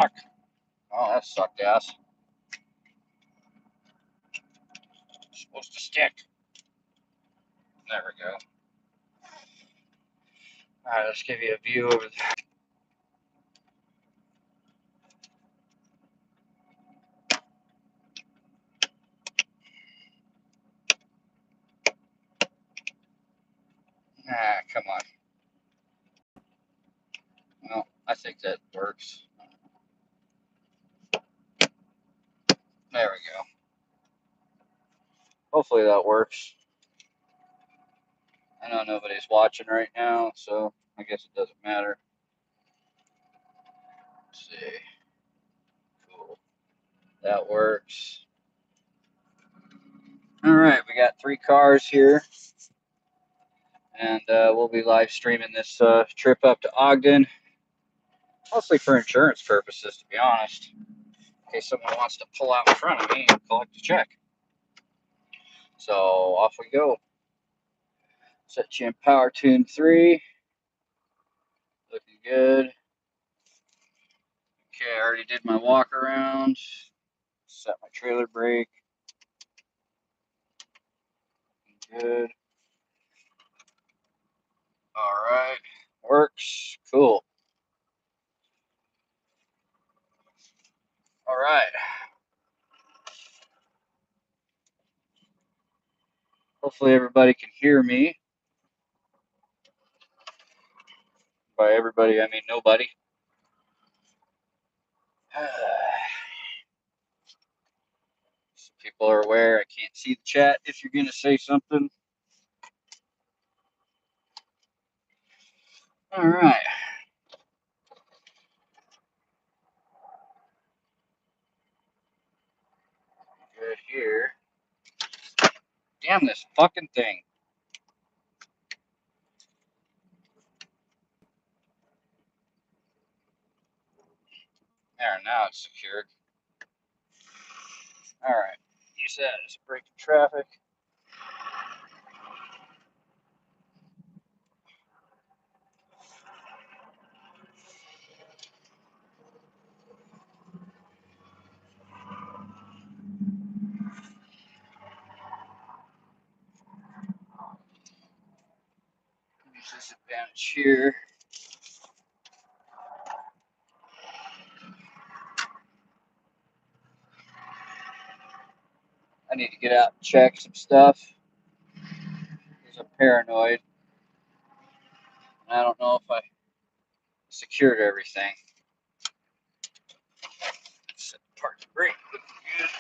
Oh, that sucked ass. It's supposed to stick. There we go. Alright, let's give you a view over there. Ah, come on. Well, I think that works. There we go. Hopefully that works. I know nobody's watching right now, so I guess it doesn't matter. Let's see. Cool. That works. Alright, we got 3 cars here. And we'll be live streaming this trip up to Ogden. Mostly for insurance purposes, to be honest. In case someone wants to pull out in front of me and collect a check. So off we go. Set you in power tune 3. Looking good. Okay, I already did my walk around. Set my trailer brake. Good. Alright. Works. Cool. Alright. Hopefully everybody can hear me. By everybody, I mean nobody. So people are aware. I can't see the chat if you're going to say something. Alright. Good here. Damn this fucking thing. There, now it's secured. Alright. Use that as a break in traffic. Use this advantage here. I need to get out and check some stuff. Because I'm paranoid. And I don't know if I secured everything. Set the park brake. Looking good.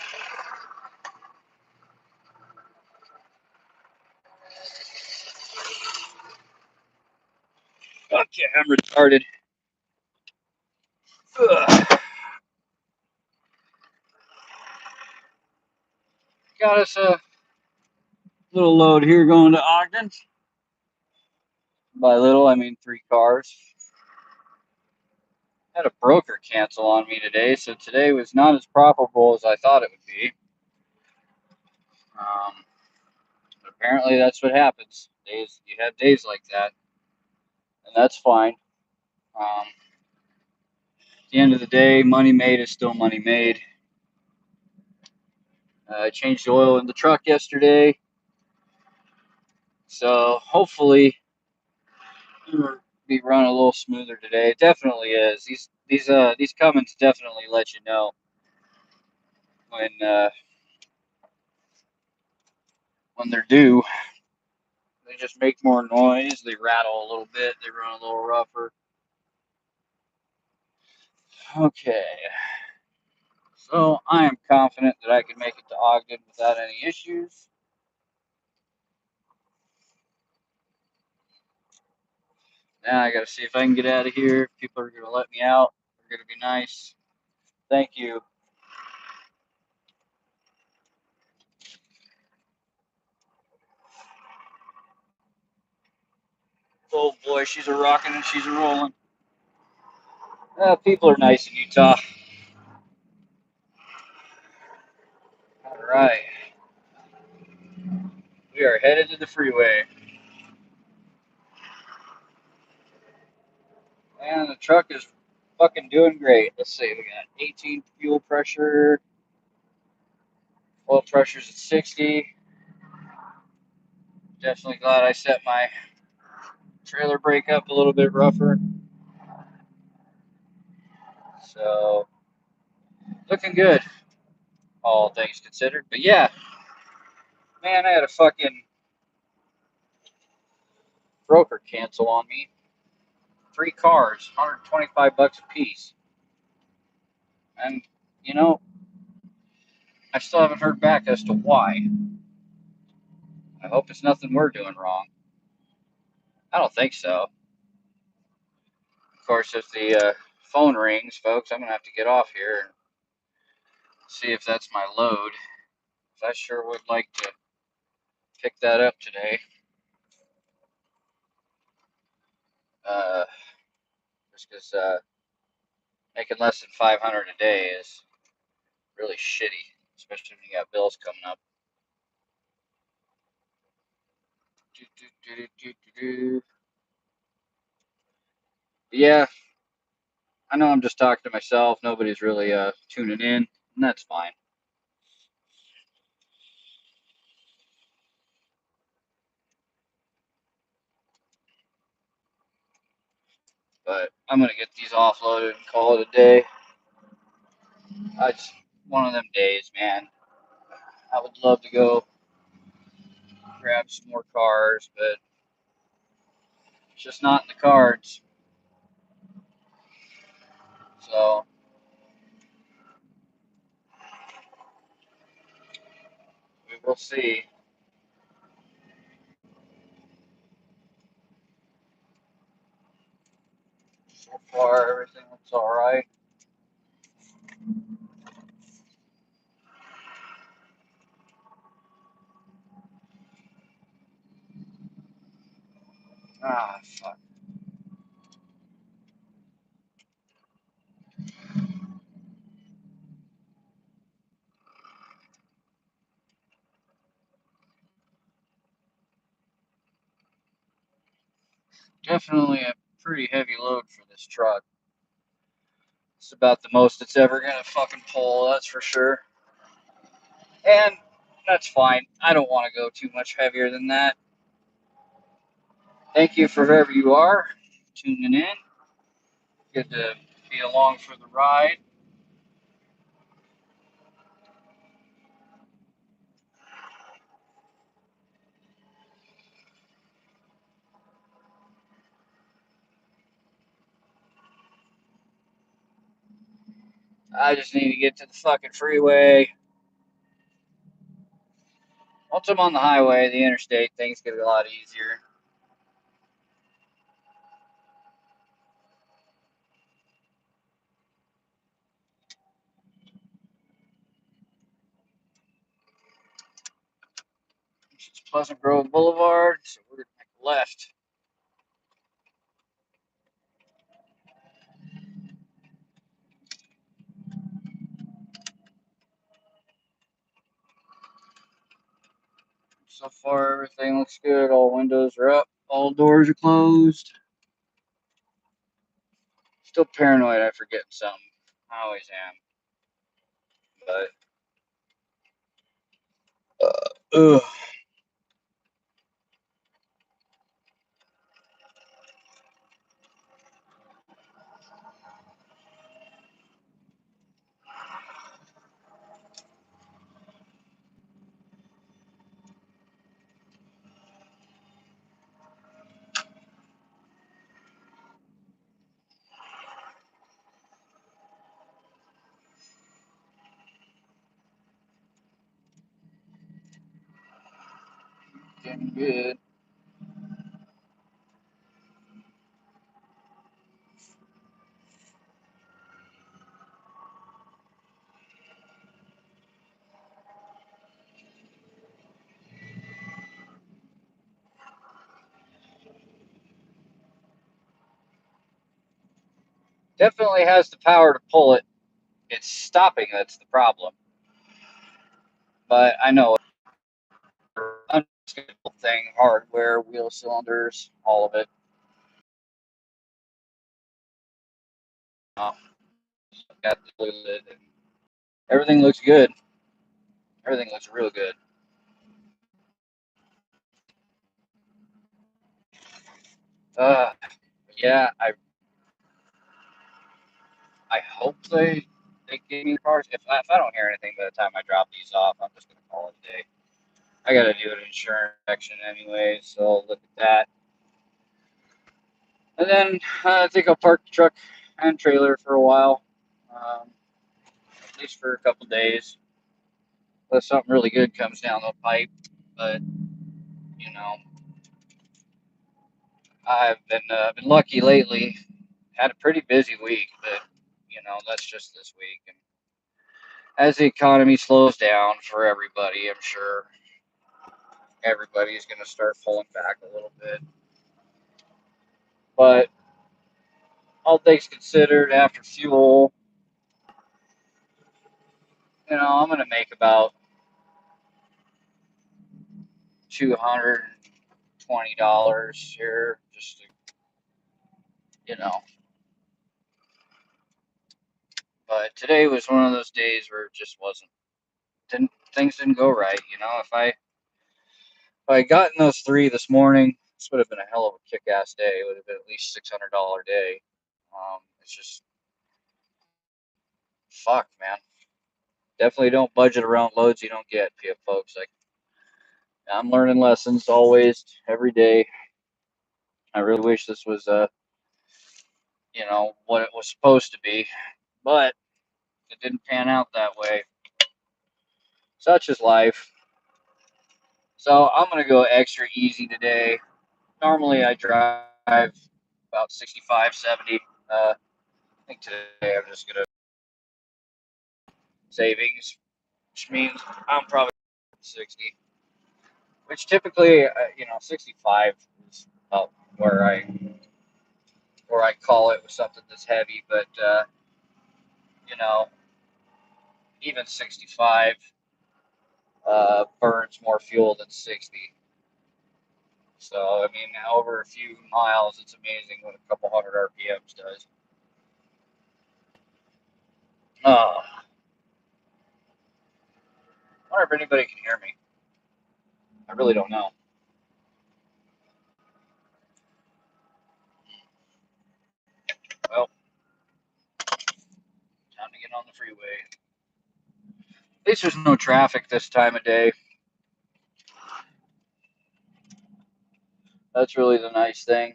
Okay, I'm retarded. Ugh. Got us a little load here going to Ogden. By little, I mean 3 cars. Had a broker cancel on me today, so today was not as profitable as I thought it would be. But apparently that's what happens. You have days like that, and that's fine. At the end of the day, money made is still money made. I changed the oil in the truck yesterday, so hopefully it'll be running a little smoother today. It definitely is. These Cummins definitely let you know when they're due. They just make more noise. They rattle a little bit. They run a little rougher. Okay. So I am confident that I can make it to Ogden without any issues. Now I got to see if I can get out of here. People are going to let me out. They're going to be nice. Thank you. Oh boy, she's a rocking and she's a rolling. People are nice in Utah. All right. We are headed to the freeway. And the truck is fucking doing great. Let's see, we got 18 fuel pressure, oil pressure's at 60. Definitely glad I set my trailer brake up a little bit rougher. So, looking good, all things considered. But yeah, man, I had a fucking broker cancel on me. 3 cars, $125 a piece. And, you know, I still haven't heard back as to why. I hope it's nothing we're doing wrong. I don't think so. Of course, if the phone rings, folks, I'm going to have to get off here and see if that's my load. I sure would like to pick that up today. Just because making less than 500 a day is really shitty, especially when you got bills coming up. Yeah, I know I'm just talking to myself. Nobody's really tuning in, and that's fine. But I'm gonna get these offloaded and call it a day. I just one of them days, man. I would love to go grab some more cars, but it's just not in the cards. So we will see. So far, everything looks all right. Ah, fuck. Definitely a pretty heavy load for this truck. It's about the most it's ever gonna fucking pull, that's for sure. And that's fine. I don't want to go too much heavier than that. Thank you for whoever you are tuning in. Good to be along for the ride. I just need to get to the fucking freeway. Once I'm on the highway, the interstate, things get a lot easier. It's Pleasant Grove Boulevard, so we're gonna make a left. So far, everything looks good. All windows are up. All doors are closed. Still paranoid I forget something. I always am. But, ugh. Getting good. Definitely has the power to pull it. It's stopping that's the problem. But I know unscheduled thing, hardware, wheel cylinders, all of it. Got the lid, and everything looks good. Everything looks real good. Uh, yeah, I hope they give me the cars. If I don't hear anything by the time I drop these off, I'm just gonna call it a day. I gotta do an insurance section anyway, so I'll look at that. And then I think I'll park the truck and trailer for a while, at least for a couple days, unless something really good comes down the pipe. But you know, I've been lucky lately. Had a pretty busy week, but that's just this week. And as the economy slows down for everybody, I'm sure everybody's going to start pulling back a little bit. But all things considered, after fuel, I'm going to make about $220 here, just to, you know. But today was one of those days where it just didn't things didn't go right. If I had gotten those three this morning, this would have been a hell of a kick-ass day. It would have been at least $600 day. It's just fuck, man. Definitely don't budget around loads you don't get, folks. Like, I'm learning lessons always, every day. I really wish this was, what it was supposed to be, but it didn't pan out that way. Such is life. So I'm gonna go extra easy today. Normally I drive about 65, 70. I think today I'm just gonna savings, which means I'm probably 60. Which typically, 65 is about where I call it with something that's heavy, but you know, even 65 burns more fuel than 60. So I mean, over a few miles, it's amazing what a couple hundred RPMs does. I wonder if anybody can hear me. I really don't know. Well, time to get on the freeway. At least there's no traffic this time of day. That's really the nice thing.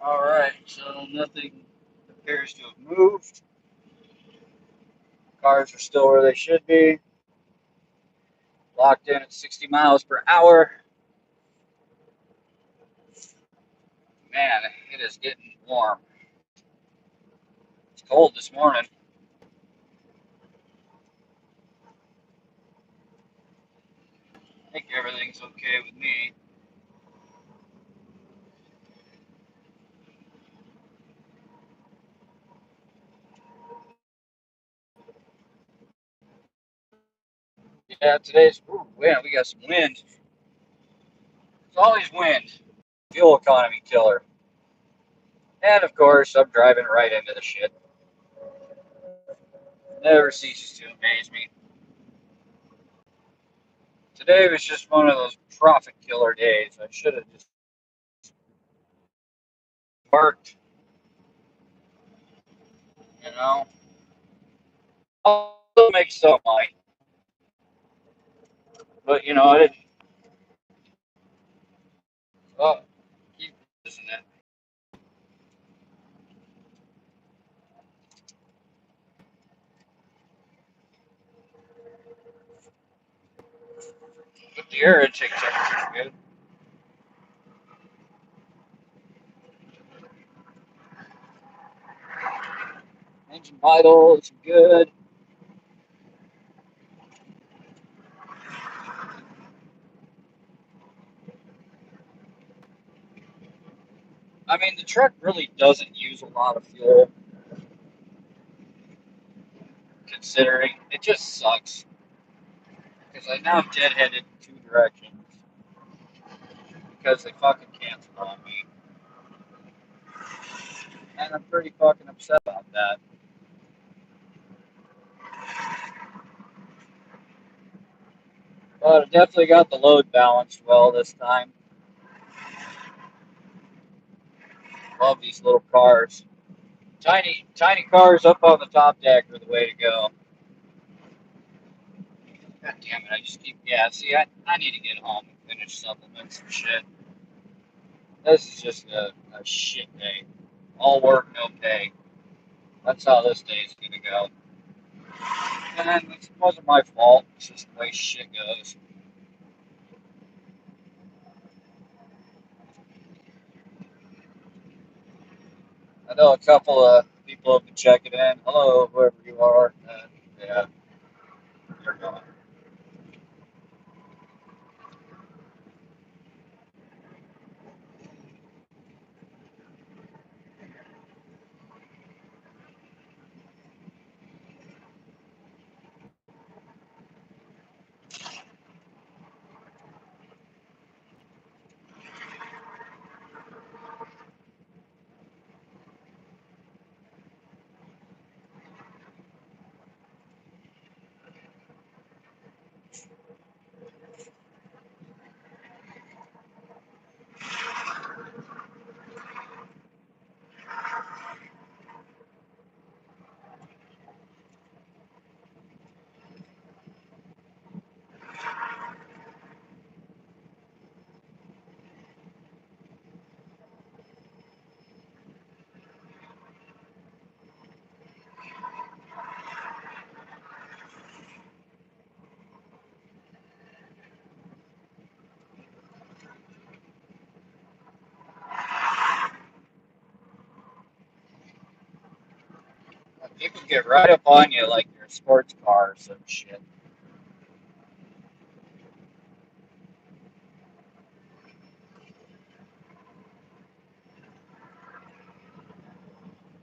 All right, so nothing appears to have moved. Cars are still where they should be. Locked in at 60 miles per hour. Man, it is getting warm. It's cold this morning. I think everything's okay with me. Yeah, man, we got some wind. It's always wind. Fuel economy killer. And of course, I'm driving right into the shit. Never ceases to amaze me. Today was just one of those profit killer days. I should have just worked, you know. I'll still make some money, but I didn't. Oh, keep isn't it? But the air intake temperature's good. Engine vital is good. I mean, the truck really doesn't use a lot of fuel, considering it just sucks. Because I now deadheaded in two directions because they fucking canceled on me, and I'm pretty fucking upset about that. But I definitely got the load balanced well this time. Love these little cars. Tiny cars up on the top deck are the way to go. God damn it, I just keep, yeah, see, I need to get home and finish supplements and shit. This is just a shit day. All work, no pay. That's how this day is gonna go. And it wasn't my fault. It's just the way shit goes. I know a couple of people have been checking in. Hello, whoever you are. Yeah, you're going. People get right up on you like you're a sports car or some shit.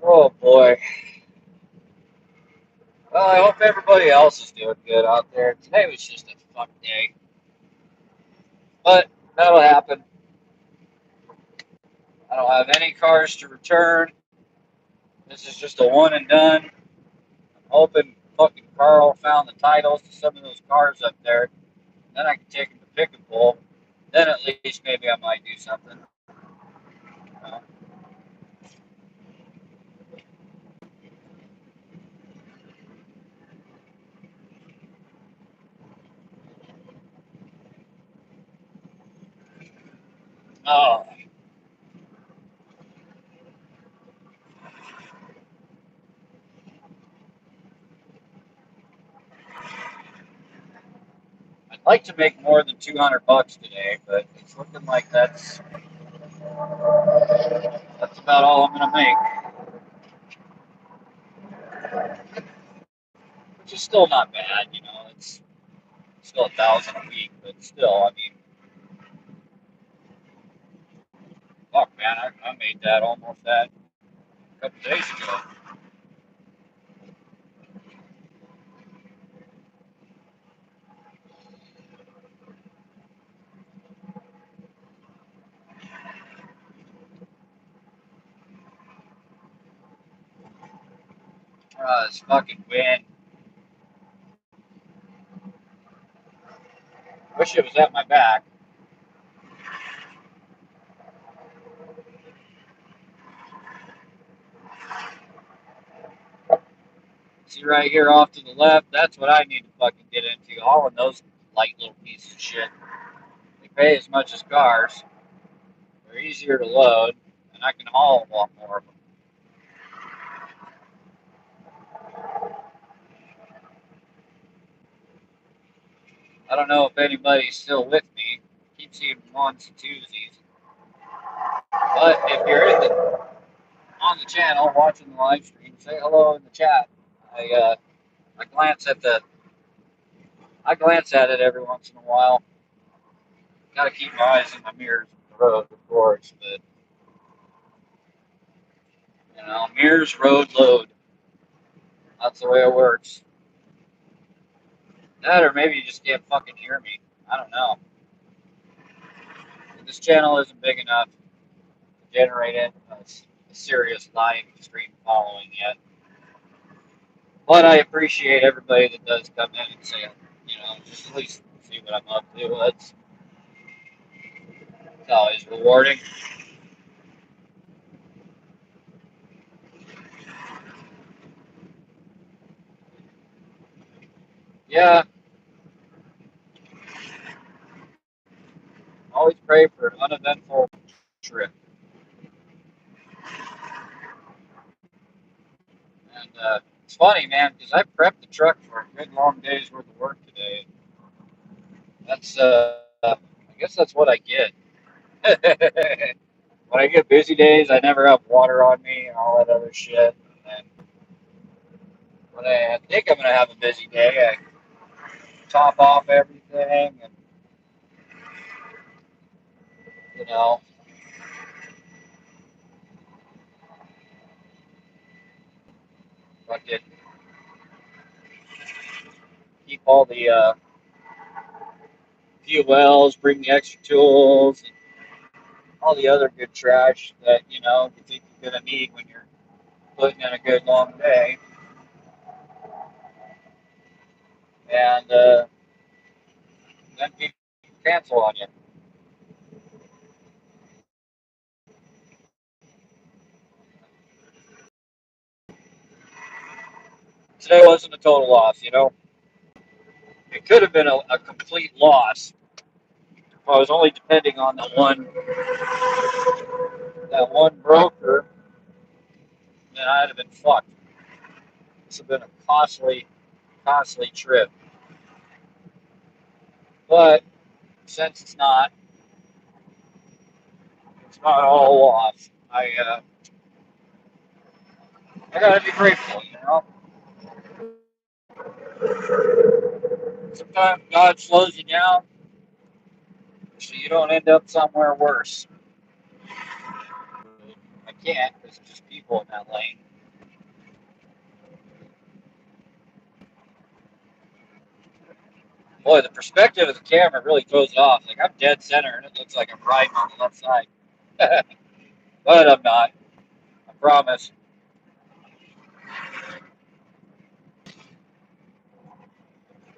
Oh boy. Well, I hope everybody else is doing good out there. Today was just a fuck day. But that'll happen. I don't have any cars to return. This is just a one and done. I'm hoping fucking Carl found the titles to some of those cars up there. Then I can take them to pick and pull. Then at least maybe I might do something. Uh, oh, I'd like to make more than $200 today, but it's looking like that's about all I'm gonna make, which is still not bad. You know, it's still 1,000 a week, but still, I mean, fuck, man, I made that almost that a couple days ago. This fucking wind. Wish it was at my back. See right here off to the left, that's what I need to fucking get into. All of those light little pieces of shit. They pay as much as cars. They're easier to load, and I can haul a lot more of them. I don't know if anybody's still with me. Keep seeing ones and twosies. But if you're on the channel watching the live stream, say hello in the chat. I I glance at it every once in a while. Got to keep my eyes in my mirrors on the road, of course. But mirrors, road, load. That's the way it works. That, or maybe you just can't fucking hear me. I don't know. This channel isn't big enough to generate a serious live stream following yet. But I appreciate everybody that does come in and say, just at least see what I'm up to. It's always rewarding. Yeah, always pray for an uneventful trip. And it's funny, man, because I prepped the truck for a good long day's worth of work today. That's, I guess that's what I get. When I get busy days, I never have water on me and all that other shit. And when I think I'm gonna have a busy day, I top off everything and you know, fucking keep all the fuels, bring the extra tools, and all the other good trash that you think you're gonna need when you're putting in a good long day. And then people cancel on you. Today wasn't a total loss, It could have been a complete loss if I was only depending on that one broker. Then I'd have been fucked. This would have been a costly trip. But since it's not all lost. I gotta be grateful. Sometimes God slows you down so you don't end up somewhere worse. I can't because there's just people in that lane. Boy, the perspective of the camera really throws it off. Like I'm dead center and it looks like I'm riding on the left side. But I'm not. I promise.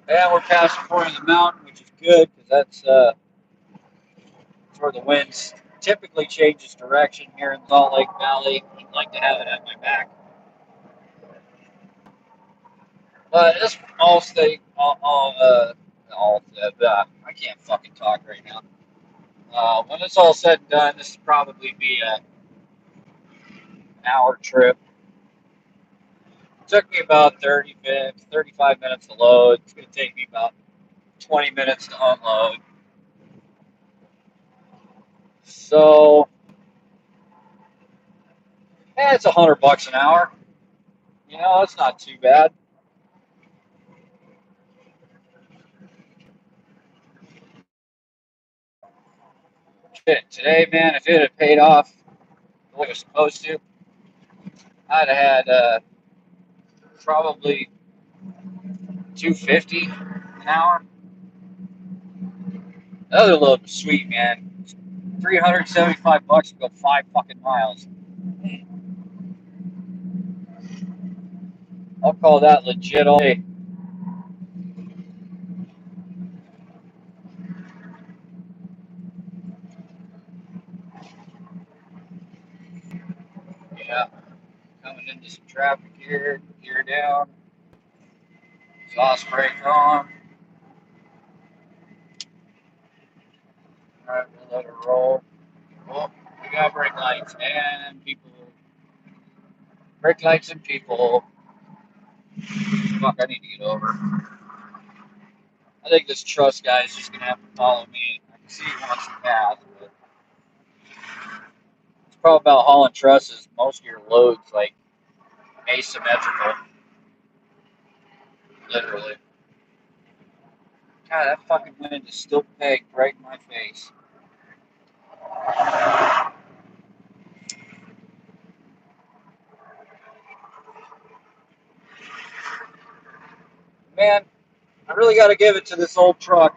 And we're past the point of the mountain, which is good because that's where the winds typically changes direction here in Salt Lake Valley. I'd like to have it at my back. But this all state, I can't fucking talk right now. When it's all said and done, this will probably be an hour trip. It took me about 30 minutes, 35 minutes to load. It's going to take me about 20 minutes to unload. So, it's $100 an hour. That's not too bad. Shit, today, man, if it had paid off the way it was supposed to, I'd have had probably 250 an hour. The other load was sweet, man. $375 to go 5 fucking miles. I'll call that legit all day. Yeah, coming into some traffic here, gear down, exhaust brake on. Alright, we'll let her roll. Oh, we got brake lights and people. Brake lights and people. Fuck, I need to get over. I think this truss guy is just gonna have to follow me. I can see he wants the path, but it's probably about hauling trusses. Most of your loads like asymmetrical, literally. God, that fucking wind is still pegged right in my face. Man, I really got to give it to this old truck.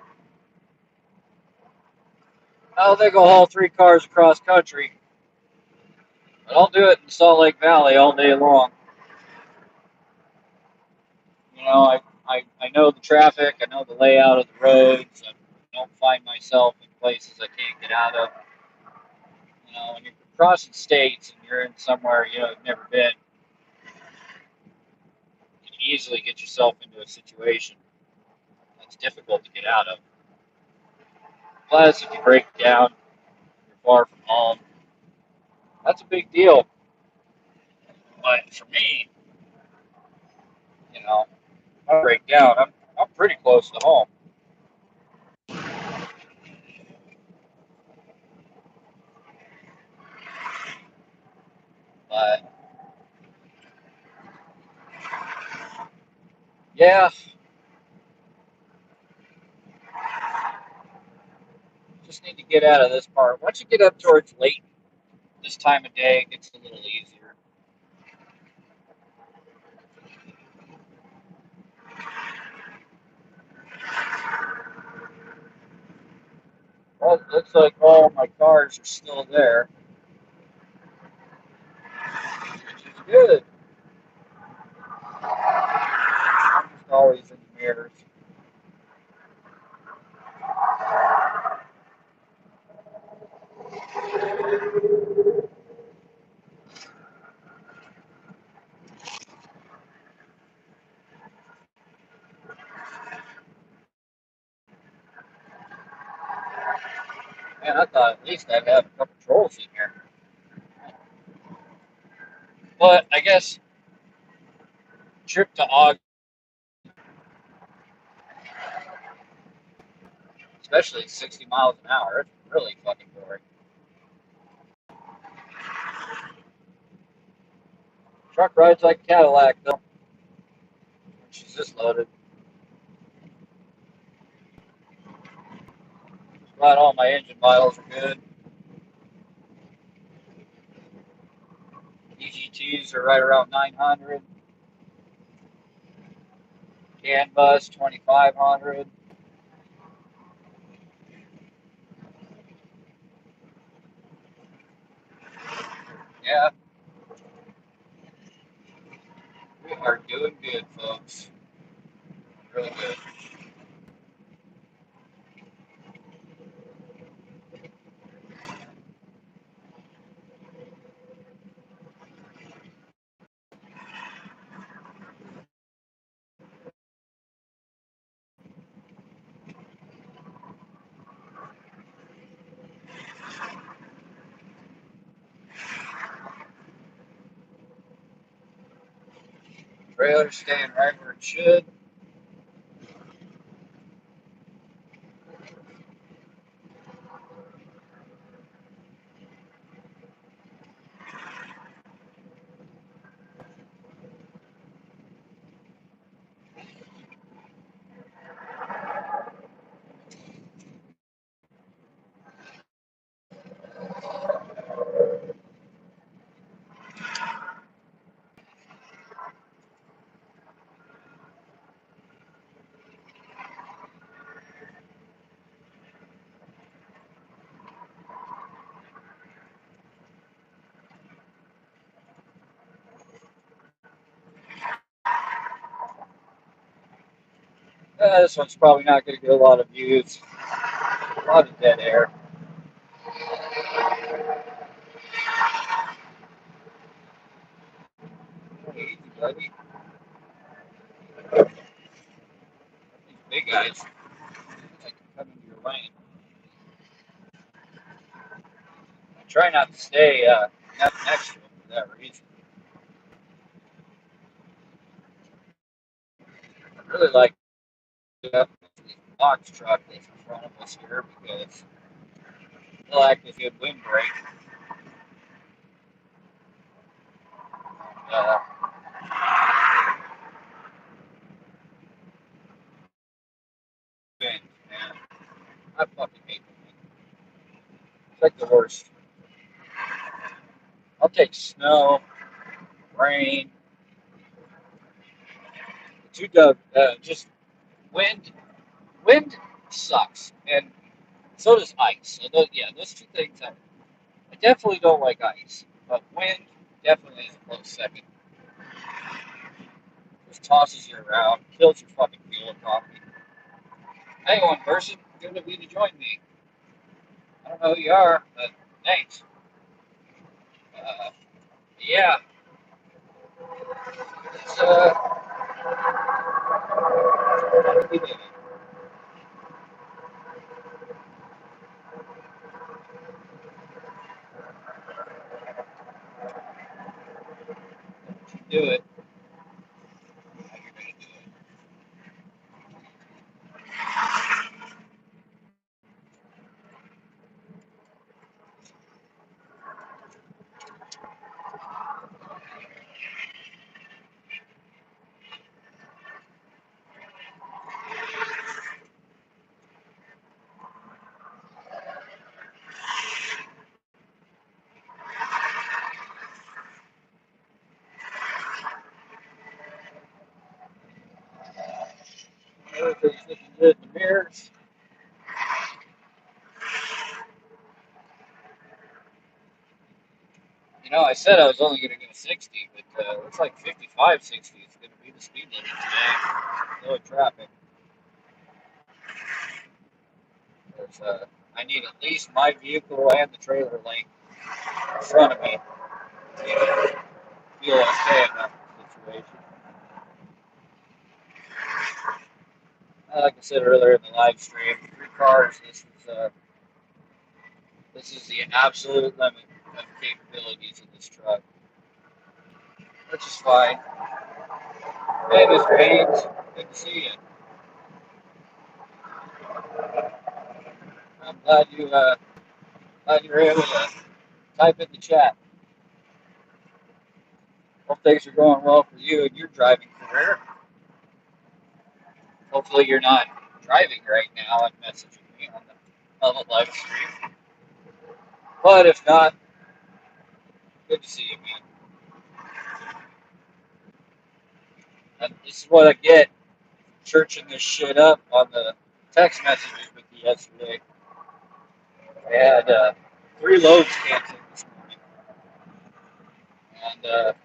I don't think I'll haul 3 cars across country, but I'll do it in Salt Lake Valley all day long. You know, I know the traffic, I know the layout of the roads. I don't find myself in places I can't get out of. You know, when you're crossing states and you're in somewhere you've never been, you can easily get yourself into a situation that's difficult to get out of. Plus, if you break down, you're far from home. That's a big deal. But for me, you know, if I break down, I'm pretty close to home. But yeah, just need to get out of this part. Once you get up towards late this time of day, it gets a little easier. Well, it looks like all my cars are still there, which is good. I'm just always in the mirrors. Man, I thought at least I'd have a couple trolls in here. But I guess trip to Ogden, especially at 60 miles an hour, it's really fucking boring. Truck rides like a Cadillac, though. She's just loaded. Right, all my engine miles are good. EGTs are right around 900. CAN bus 2500. Yeah, we are doing good, folks. Really good. Trailer staying right where it should. This one's probably not going to get a lot of views. A lot of dead air. Easy, buddy. These big guys, I can come into your lane. I try not to stay next to them for that reason. I really like that. box truck that's in front of us here because they'll act as a good windbreak. Uh, Wind, man. I fucking hate the wind. It's like the worst. I'll take snow, rain, just wind. Wind sucks, and so does ice. So those two things. I definitely don't like ice, but wind definitely is a close second. Just tosses you around, kills your fucking fuel economy. Hey, one person, good of you to join me. I don't know who you are, but thanks. Uh, yeah, it's we did it. Do it. How you're gonna do it? Everything's looking good in the mirrors. You know, I said I was only going to go 60, but it looks like 55, 60 is going to be the speed limit today. No traffic. I need at least my vehicle and the trailer lane in front of me to feel okay in that situation. Like I said earlier in the live stream, 3 cars. This is the absolute limit of capabilities of this truck, which is fine. Hey, Mr. Haynes, good to see you. I'm glad you were able to type in the chat. Hope things are going well for you in your driving career. Hopefully you're not driving right now and messaging me on the live stream. But if not, good to see you, man. And this is what I get churching this shit up on the text messages with you yesterday. I had 3 loads canceled this morning. And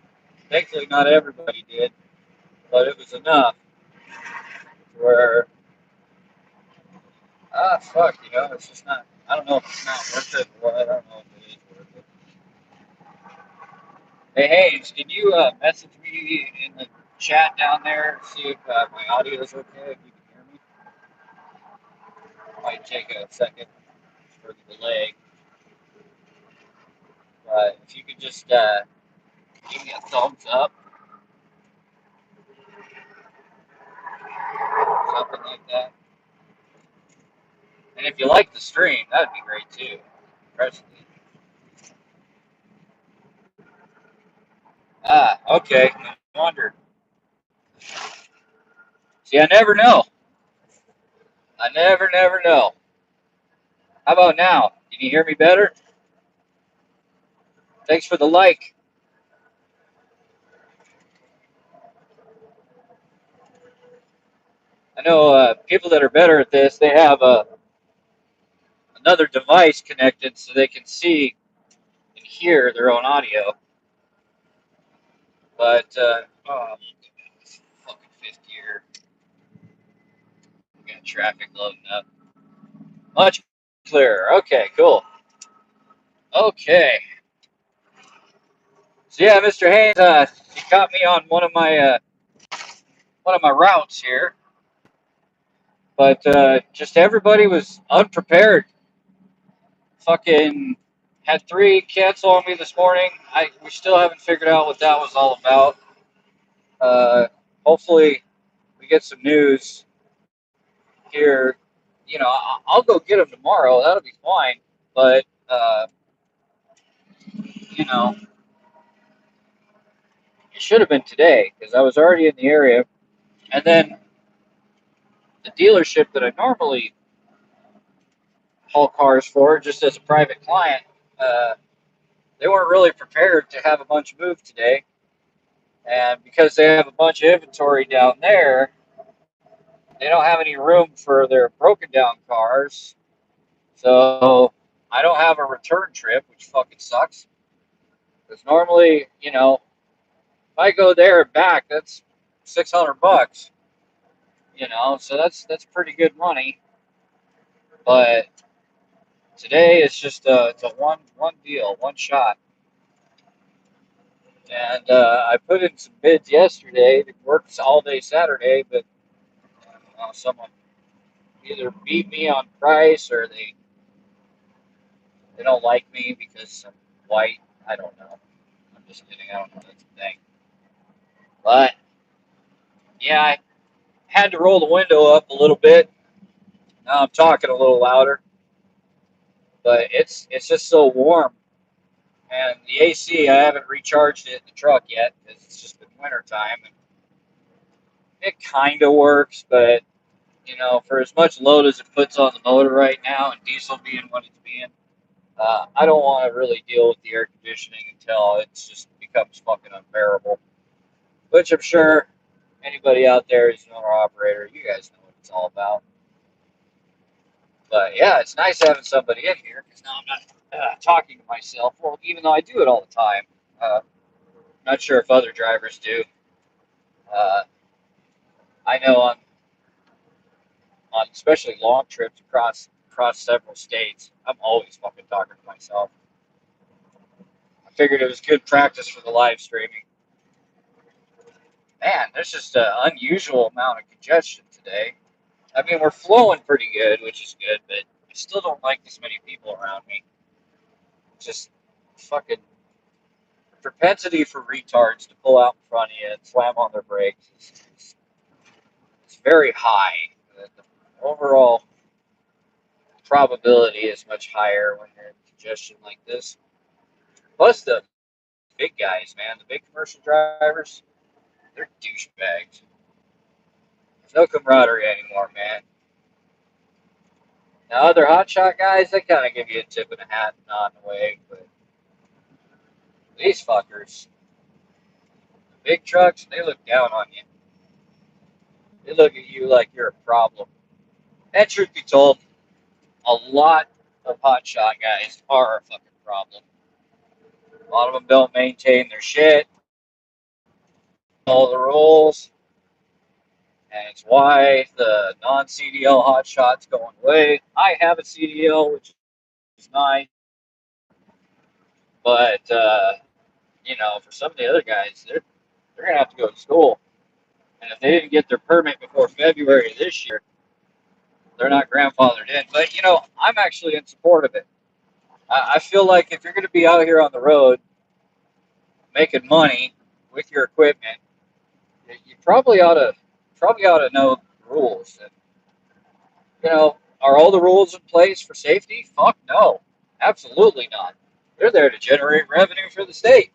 thankfully not everybody did, but it was enough where, fuck, it's just not, I don't know if it's not worth it or what, I don't know if it is worth it. Hey, Haynes, can you message me in the chat down there, see if my audio is okay, if you can hear me? Might take a second for the delay, but if you could just give me a thumbs up, something like that. And if you like the stream, that'd be great too. Personally. Okay. No wonder. See, I never know. I never know. How about now? Can you hear me better? Thanks for the like. I know people that are better at this, they have another device connected so they can see and hear their own audio. But, oh, it's fucking 5th gear. We got traffic loading up. Much clearer. Okay, cool. Okay. So yeah, Mr. Haynes, you caught me on one of my routes here, but just everybody was unprepared. Fucking had 3 cancel on me this morning. We still haven't figured out what that was all about. Hopefully we get some news here I'll go get them tomorrow. That'll be fine. But you know, it should have been today because I was already in the area. And then the dealership that I normally haul cars for, just as a private client, uh, they weren't really prepared to have a bunch move today. And because they have a bunch of inventory down there, they don't have any room for their broken down cars. So I don't have a return trip, which fucking sucks. Because normally, if I go there and back, that's $600. So that's pretty good money. But today it's a one deal, one shot. And I put in some bids yesterday. It worked all day Saturday, but someone either beat me on price or they don't like me because I'm white. I don't know. I'm just kidding. I don't know. That's a thing. But yeah, I had to roll the window up a little bit. Now I'm talking a little louder, but it's just so warm. And the AC, I haven't recharged it in the truck yet because it's just been winter time. And it kind of works, but for as much load as it puts on the motor right now, and diesel being what it's being, I don't want to really deal with the air conditioning until it just becomes fucking unbearable. Which I'm sure anybody out there who's an owner operator, you guys know what it's all about. But yeah, it's nice having somebody in here because now I'm not talking to myself. Well, even though I do it all the time, not sure if other drivers do. Uh, I know on especially long trips across several states, I'm always fucking talking to myself. I figured it was good practice for the live streaming. Man, there's just an unusual amount of congestion today. I mean, we're flowing pretty good, which is good, but I still don't like this many people around me. Just fucking propensity for retards to pull out in front of you and slam on their brakes. It's very high. The overall probability is much higher when you're in congestion like this. Plus the big guys, man, the big commercial drivers, they're douchebags. There's no camaraderie anymore, man. Now, other hotshot guys, they kind of give you a tip and a hat and nod in a way, but these fuckers, the big trucks, they look down on you. They look at you like you're a problem. And truth be told, a lot of hotshot guys are a fucking problem. A lot of them don't maintain their shit, all the rules, and it's why the non-CDL hotshot's going away. I have a CDL, which is nice, but for some of the other guys, they're gonna have to go to school, and if they didn't get their permit before February of this year, they're not grandfathered in. But I'm actually in support of it. I feel like if you're gonna be out here on the road making money with your equipment, you probably ought to know the rules. And are all the rules in place for safety? Fuck no, absolutely not. They're there to generate revenue for the state,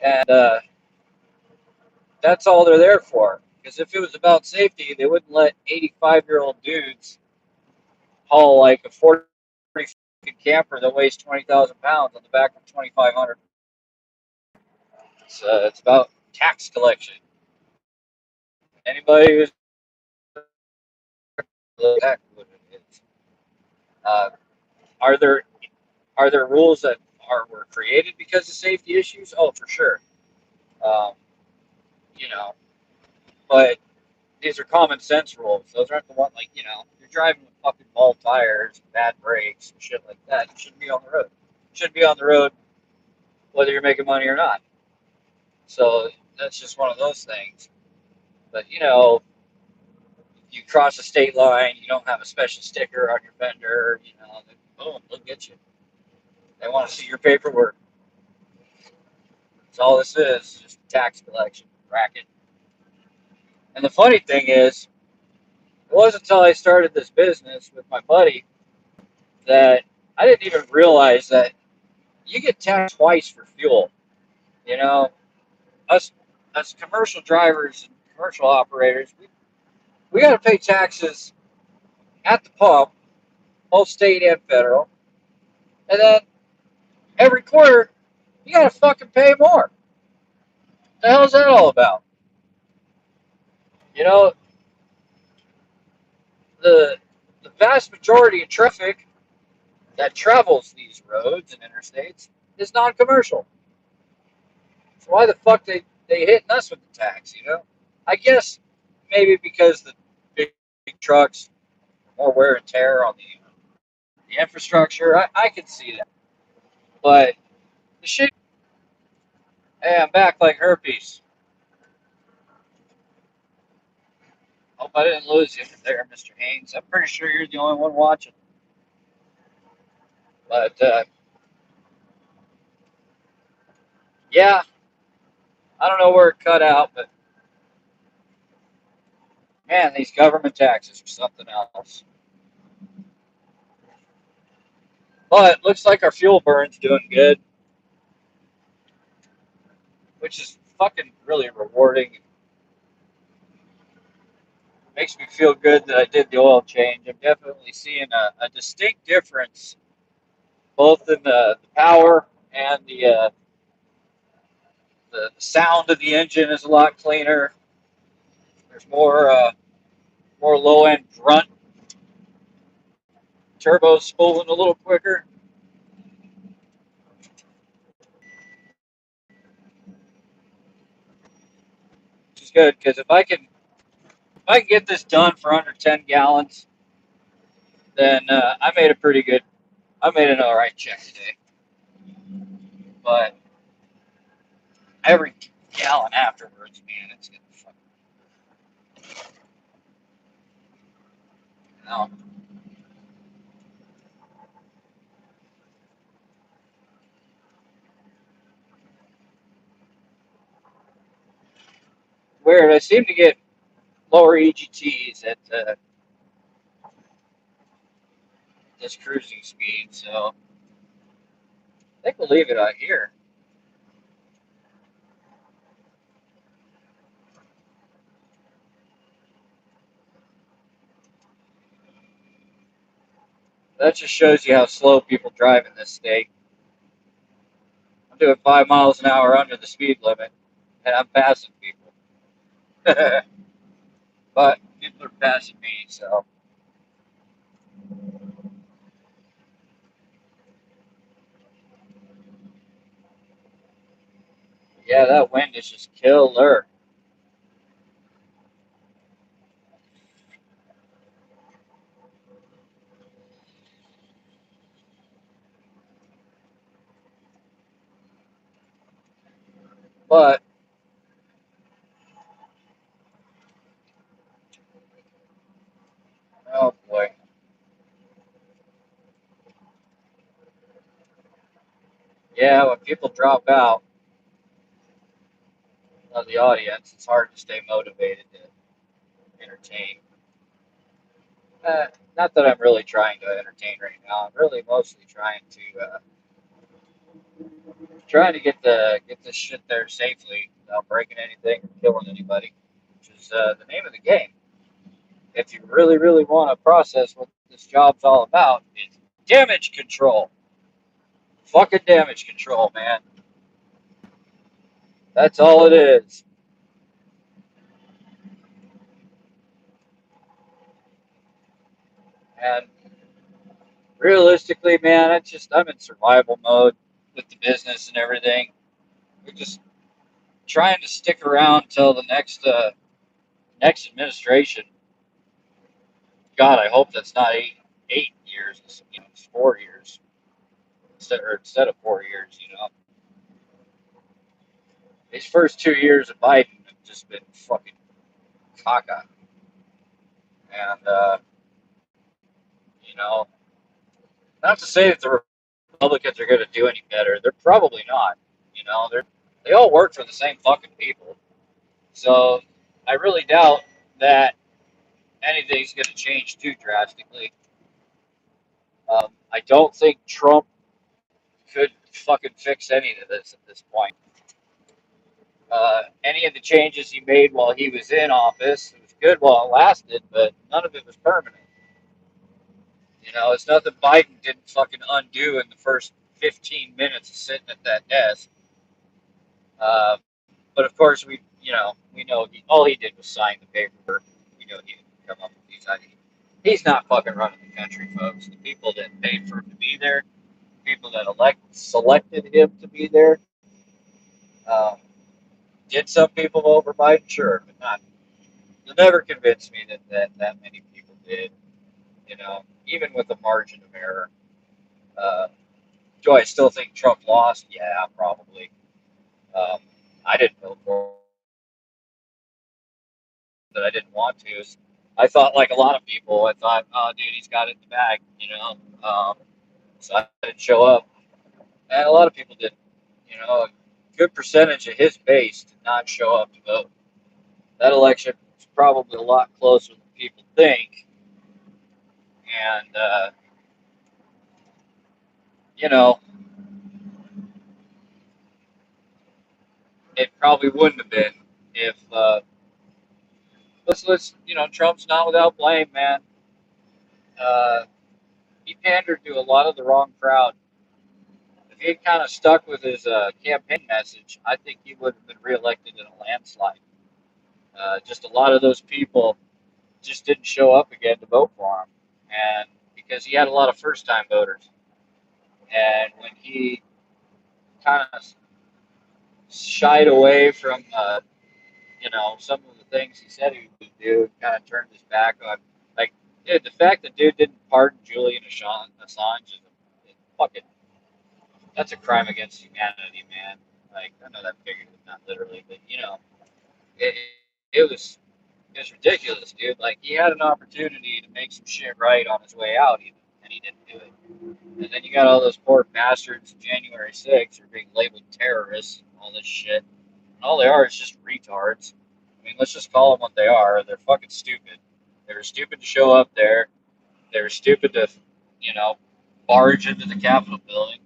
and that's all they're there for. Because if it was about safety, they wouldn't let 85-year-old dudes haul like a 40 camper that weighs 20,000 pounds on the back of 2,500. It's about tax collection. Anybody who's exactly what it is. Uh, are there rules that were created because of safety issues? Oh, for sure. Um, you know, but these are common sense rules. Those aren't the ones you're driving with fucking bald tires, bad brakes, and shit like that. You shouldn't be on the road. You shouldn't be on the road whether you're making money or not. So that's just one of those things. But if you cross a state line, you don't have a special sticker on your fender, then boom, they'll get you. They want to see your paperwork. That's all this is, just tax collection racket. And the funny thing is, It wasn't until I started this business with my buddy that I didn't even realize that you get taxed twice for fuel. You know, us as commercial drivers and commercial operators, we got to pay taxes at the pump, both state and federal, and then every quarter you got to fucking pay more. What the hell is that all about? You know, the the vast majority of traffic that travels these roads and interstates is non-commercial. So why the fuck they hitting us with the tax? You know, I guess maybe because the big trucks more wear and tear on the infrastructure. I can see that, but the shit. Hey, I'm back like herpes. Hope I didn't lose you there, Mr. Haynes. I'm pretty sure you're the only one watching. But yeah, I don't know where it cut out, but man, these government taxes are something else. But looks like our fuel burn's doing good, which is fucking really rewarding. Makes me feel good that I did the oil change. I'm definitely seeing a distinct difference both in the power and the sound of the engine is a lot cleaner. There's more low end grunt. Turbo's spooling a little quicker, which is good because if I can get this done for under 10 gallons, then I made an all right check today. But every gallon afterwards, man, it's gonna fucking, you know. Weird. I seem to get lower EGTs at this cruising speed, so I think we'll leave it out here. That just shows you how slow people drive in this state. I'm doing 5 miles an hour under the speed limit, and I'm passing people. But people are passing me, so yeah, that wind is just killer. But oh boy, yeah, when people drop out of the audience, it's hard to stay motivated to entertain. Not that I'm really trying to entertain right now. I'm really mostly trying to get this shit there safely without breaking anything or killing anybody, which is the name of the game. If you really want to process what this job's all about, it's damage control. Fucking damage control, man. That's all it is. And realistically, man, I'm in survival mode with the business and everything. We're just trying to stick around till the next administration. God, I hope that's not 8 years. It's 4 years instead of 4 years. These first 2 years of Biden have just been fucking caca, and you know, not to say that the Republicans are going to do any better. They're probably not. They all work for the same fucking people. So I really doubt that anything's going to change too drastically. I don't think Trump could fucking fix any of this at this point. Any of the changes he made while he was in office, it was good while it lasted, but none of it was permanent. You know, it's nothing Biden didn't fucking undo in the first 15 minutes of sitting at that desk. But of course, we know all he did was sign the paperwork. We know he didn't come up with these ideas. He's not fucking running the country, folks. The people that paid for him to be there, people that selected him to be there, um, did some people vote for Biden? Sure, but not. You'll never convince me that many people did. You know, even with a margin of error. Uh, do I still think Trump lost? Yeah, probably. Um, I didn't vote for that. I didn't want to. I thought, like a lot of people, I thought, oh, dude, he's got it in the bag. So I didn't show up, and a lot of people didn't. A good percentage of his base did not show up to vote. That election was probably a lot closer than people think, and you know, it probably wouldn't have been if let's Trump's not without blame, man. Uh, he pandered to a lot of the wrong crowd. If he had kind of stuck with his campaign message, I think he would have been reelected in a landslide. Just a lot of those people just didn't show up again to vote for him, and because he had a lot of first-time voters, and when he kind of shied away from some of the things he said he would do, and kind of turned his back on, like, dude, the fact that dude didn't pardon Julian Assange is fucking that's a crime against humanity, man. Like, I know that figuratively, not literally, but it, it was it was ridiculous, dude. Like, he had an opportunity to make some shit right on his way out, even, and he didn't do it. And then you got all those poor bastards, January 6th, who are being labeled terrorists, and all this shit. And all they are is just retards. I mean, let's just call them what they are. They're fucking stupid. They were stupid to show up there. They were stupid to, you know, barge into the Capitol building.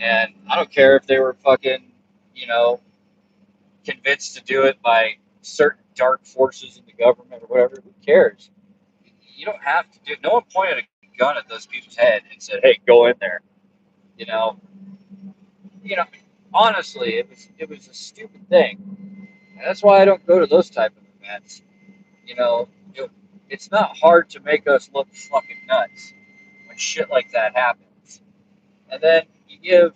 And I don't care if they were fucking, you know, convinced to do it by certain dark forces in the government or whatever. Who cares? You don't have to do it. No one pointed a gun at those people's head and said, "Hey, go in there." You know, you know. Honestly, it was a stupid thing, and that's why I don't go to those type of events. You know, it's not hard to make us look fucking nuts when shit like that happens, and then you give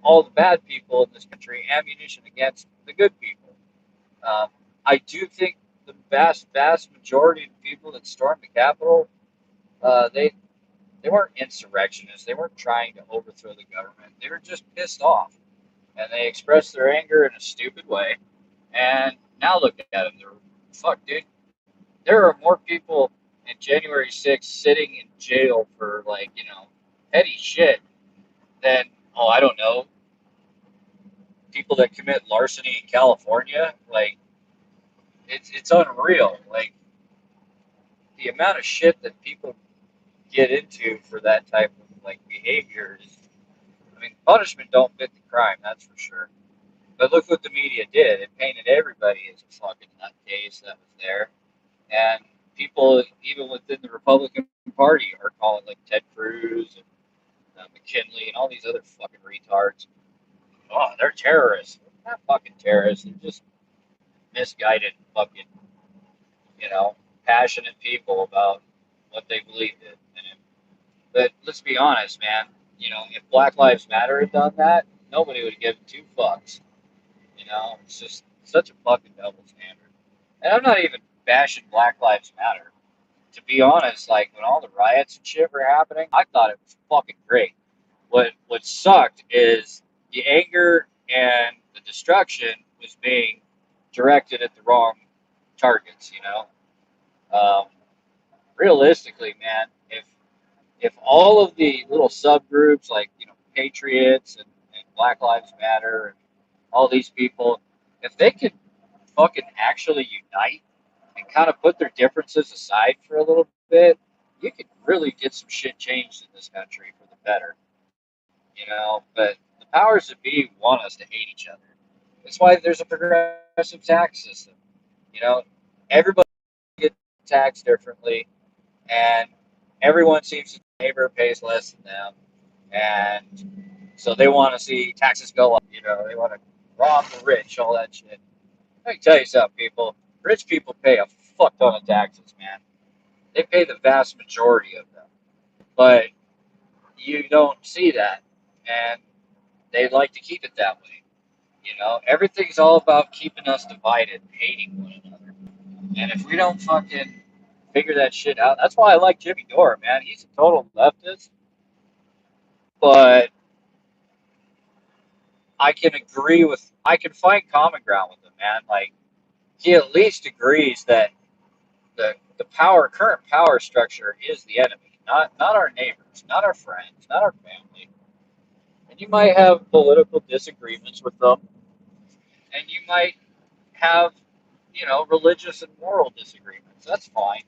all the bad people in this country ammunition against the good people. Um, I do think the vast majority of the people that stormed the Capitol, they weren't insurrectionists. They weren't trying to overthrow the government. They were just pissed off, and they expressed their anger in a stupid way. And now look at them. Fuck, dude. There are more people in January 6th sitting in jail for, like, petty shit than, oh, I don't know, people that commit larceny in California. Like, it's unreal. Like, the amount of shit that people get into for that type of, like, behavior is, I mean, punishment don't fit the crime, that's for sure. But look what the media did. It painted everybody as a fucking nutcase that was there. And people, even within the Republican Party, are calling, like, Ted Cruz and McKinley and all these other fucking retards. Oh, they're terrorists. They're not fucking terrorists. They're just misguided fucking, passionate people about what they believe in. But let's be honest, man. If Black Lives Matter had done that, nobody would have given two fucks. It's just such a fucking double standard. And I'm not even bashing Black Lives Matter. To be honest, like, when all the riots and shit were happening, I thought it was fucking great. What sucked is the anger and the destruction was being directed at the wrong targets. Um, Realistically, man, if all of the little subgroups, like, Patriots and Black Lives Matter and all these people, if they could fucking actually unite and kind of put their differences aside for a little bit, you could really get some shit changed in this country for the better, you know. But the powers that be want us to hate each other. That's why there's a progressive tax system. You know, everybody gets taxed differently, and everyone seems to neighbor pays less than them, and so they want to see taxes go up. You know, they want to rob the rich, all that shit. Let me tell you something, people. Rich people pay a fuck ton of taxes, man. They pay the vast majority of them, but you don't see that, and they like to keep it that way. You know, everything's all about keeping us divided, and hating one another. And if we don't fucking figure that shit out, that's why I like Jimmy Dore, man. He's a total leftist, but I can find common ground with him, man. Like, he at least agrees that current power structure is the enemy, not our neighbors, not our friends, not our family. And you might have political disagreements with them, and you might have, you know, religious and moral disagreements. That's fine.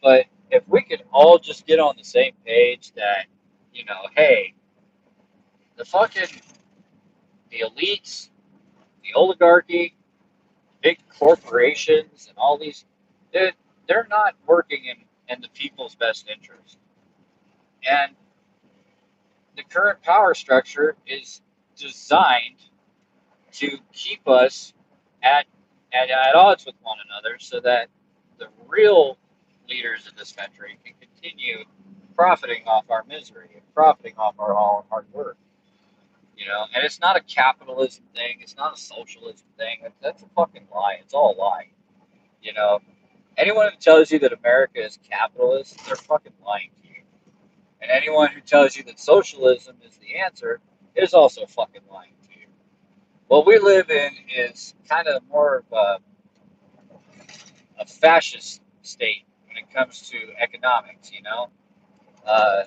But if we could all just get on the same page that, you know, hey, the fucking the elites, the oligarchy, big corporations, and all these, they're, they're not working in the people's best interest. And the current power structure is designed to keep us at, at odds with one another so that the real leaders of this country can continue profiting off our misery and profiting off our all hard work. You know, and it's not a capitalism thing. It's not a socialism thing. That's a fucking lie. It's all a lie. You know, anyone who tells you that America is capitalist, they're fucking lying to you. And anyone who tells you that socialism is the answer is also fucking lying to you. What we live in is kind of more of a fascist state when it comes to economics. You know, uh,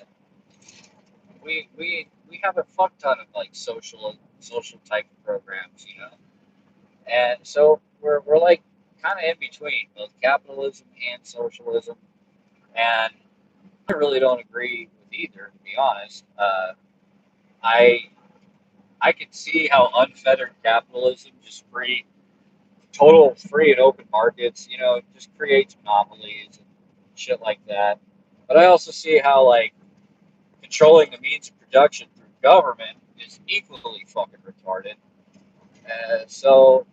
we have a fuck ton of like social type of programs. You know, and so we're like kind of in between both capitalism and socialism, and I really don't agree with either, to be honest. I I can see how unfettered capitalism, just total free and open markets, you know, just creates monopolies and shit like that. But I also see how like controlling the means of production through government is equally fucking retarded. So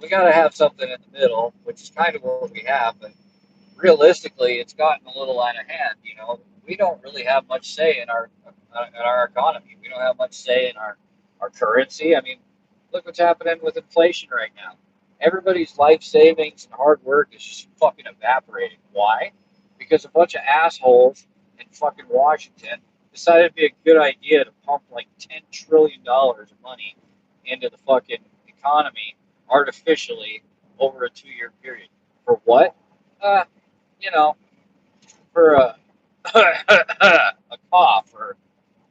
we got to have something in the middle, which is kind of what we have. But realistically, it's gotten a little out of hand. You know, we don't really have much say in our economy. We don't have much say in our currency. I mean, look what's happening with inflation right now. Everybody's life savings and hard work is just fucking evaporating. Why? Because a bunch of assholes in fucking Washington decided it'd be a good idea to pump like $10 trillion of money into the fucking economy artificially over a 2 year period. For what? Uh, you know, for a cough, or,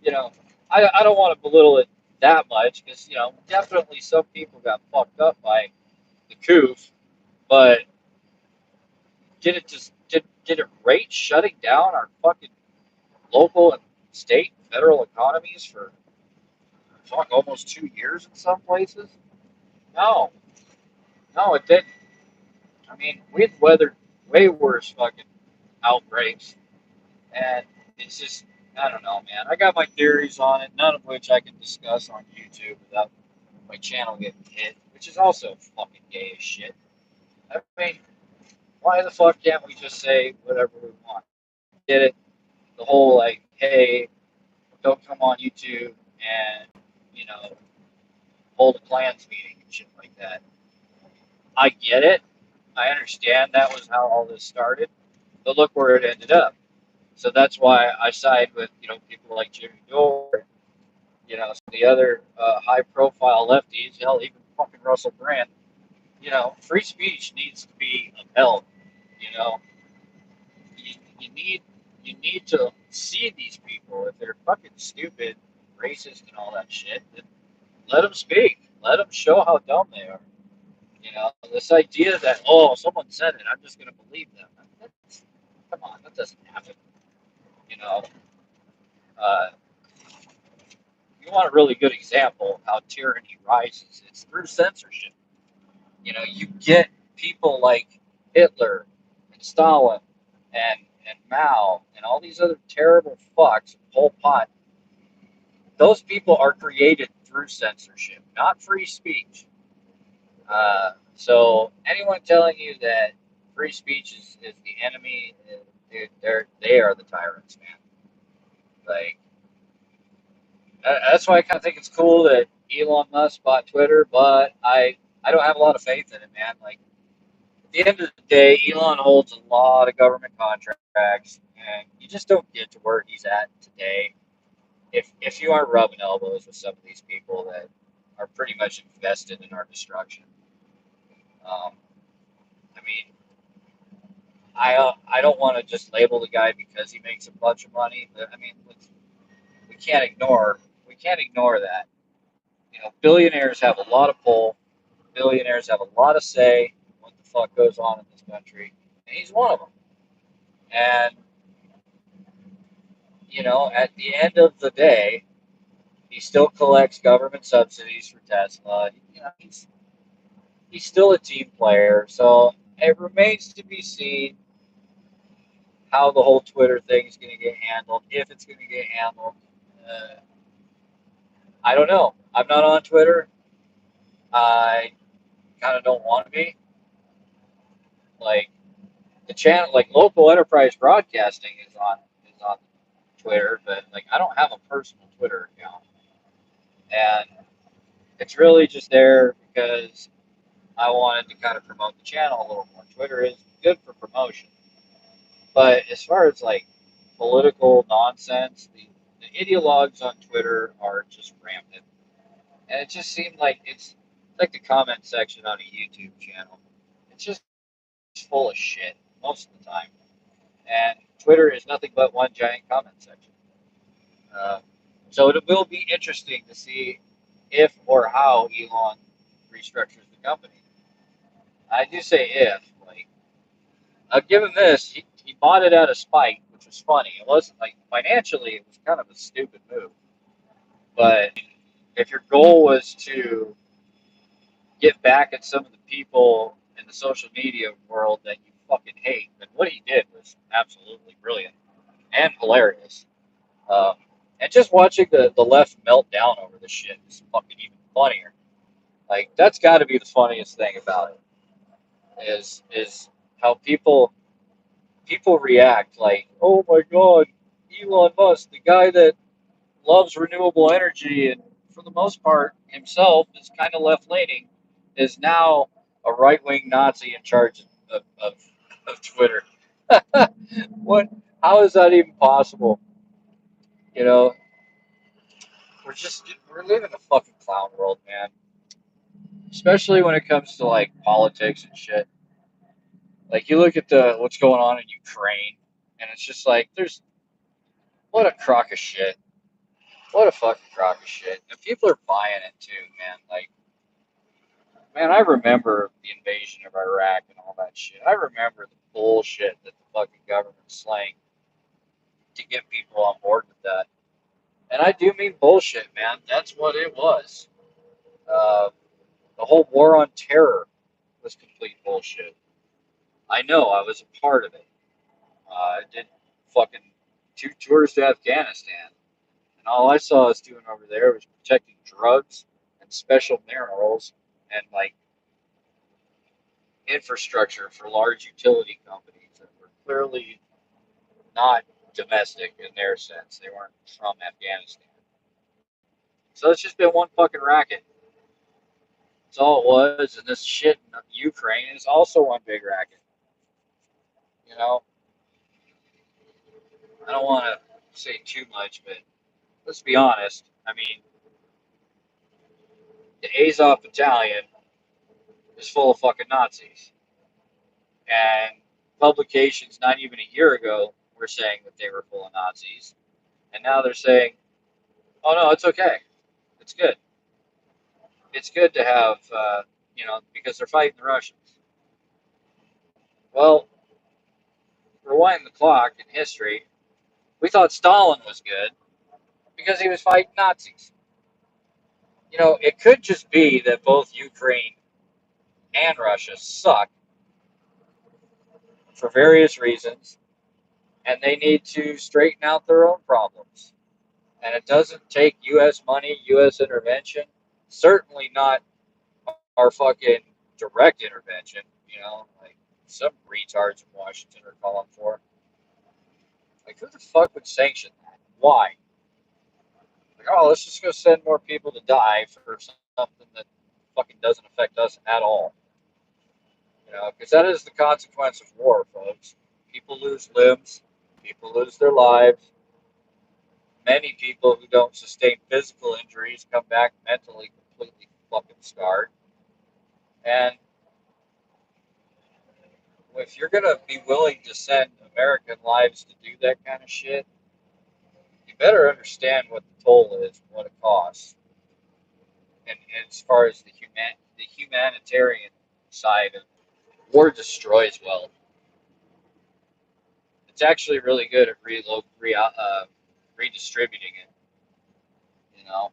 you know, I don't want to belittle it that much because, you know, definitely some people got fucked up by the coup, but did it rate shutting down our fucking local and state and federal economies for fuck almost 2 years in some places? No, no, it didn't. I mean, we've weathered way worse fucking outbreaks, and it's just, I don't know, man. I got my theories on it, none of which I can discuss on YouTube without my channel getting hit, which is also fucking gay as shit. I mean, why the fuck can't we just say whatever we want? Get it? The whole like, hey, don't come on YouTube and, you know, hold a clans meeting and shit like that. I get it. I understand that was how all this started, but look where it ended up. So that's why I side with, you know, people like Jimmy Dore, you know, some of the other high-profile lefties. Hell, even fucking Russell Brand. You know, free speech needs to be upheld. You know, you need to see these people. If they're fucking stupid, racist, and all that shit, then let them speak. Let them show how dumb they are. You know, this idea that, oh, someone said it, I'm just going to believe them. That's, come on, that doesn't happen. You know, uh, you want a really good example of how tyranny rises. It's through censorship. You know, you get people like Hitler and Stalin and Mao and all these other terrible fucks, Pol Pot. Those people are created through censorship, not free speech. So anyone telling you that free speech is the enemy, dude, they are the tyrants, man. Like that's why I kind of think it's cool that Elon Musk bought Twitter, but I don't have a lot of faith in it, man. Like at the end of the day, Elon holds a lot of government contracts, and you just don't get to where he's at today if you aren't rubbing elbows with some of these people that are pretty much invested in our destruction. Um, I mean, I don't want to just label the guy because he makes a bunch of money, but I mean, we can't ignore that. You know, billionaires have a lot of pull. Billionaires have a lot of say in what the fuck goes on in this country, and he's one of them. And you know, at the end of the day, he still collects government subsidies for Tesla. You know, he's still a team player. So it remains to be seen how the whole Twitter thing is going to get handled, if it's going to get handled. Uh, I don't know. I'm not on Twitter. I kind of don't want to be. Like the channel, like local enterprise broadcasting is on Twitter, but like I don't have a personal Twitter account, and it's really just there because I wanted to kind of promote the channel a little more. Twitter is good for promotion, but as far as like political nonsense, the ideologues on Twitter are just rampant, and it just seemed like it's like the comment section on a YouTube channel. It's just full of shit most of the time, and Twitter is nothing but one giant comment section. Uh, so it will be interesting to see if or how Elon restructures the company. I do say if, like, I'll give him this. He bought it out of spite, which was funny. It wasn't like financially, it was kind of a stupid move. But if your goal was to get back at some of the people in the social media world that you fucking hate, then what he did was absolutely brilliant and hilarious. Um, and just watching the left melt down over this shit is fucking even funnier. Like that's got to be the funniest thing about it is how people react. Like, oh my god, Elon Musk, the guy that loves renewable energy and for the most part himself is kind of left leaning, is now a right wing Nazi in charge of Twitter. What? How is that even possible? You know, we're living in a fucking clown world, man. Especially when it comes to like politics and shit. Like you look at the what's going on in Ukraine, and it's just like there's what a crock of shit. What a fucking crock of shit. And people are buying it too, man. Like, man, I remember the invasion of Iraq and all that shit. I remember the bullshit that the fucking government's slaying to get people on board with that. And I do mean bullshit, man. That's what it was. Uh, the whole war on terror was complete bullshit. I know, I was a part of it. I did fucking 2 tours to Afghanistan. And all I saw us doing over there was protecting drugs and special minerals and like infrastructure for large utility companies that were clearly not domestic in their sense. They weren't from Afghanistan. So it's just been one fucking racket. That's all it was. And this shit in Ukraine is also one big racket. You know, I don't want to say too much, but let's be honest. I mean, the Azov Battalion is full of fucking Nazis. And publications not even a year ago were saying that they were full of Nazis. And now they're saying, oh no, it's okay. It's good. It's good to have, because they're fighting the Russians. Well, rewind the clock in history, we thought Stalin was good because he was fighting Nazis. It could just be that both Ukraine and Russia suck for various reasons, and they need to straighten out their own problems. And it doesn't take U.S. money, U.S. intervention, certainly not our fucking direct intervention, like some retards in Washington are calling for. Like, who the fuck would sanction that? Why? Like, oh, let's just go send more people to die for something that fucking doesn't affect us at all. Because that is the consequence of war, folks. People lose limbs, people lose their lives. Many people who don't sustain physical injuries come back mentally completely fucking scarred. And if you're going to be willing to send American lives to do that kind of shit, you better understand what the toll is and what it costs. And as far as the humanitarian side of war destroys wealth, it's actually really good at redistributing it. You know,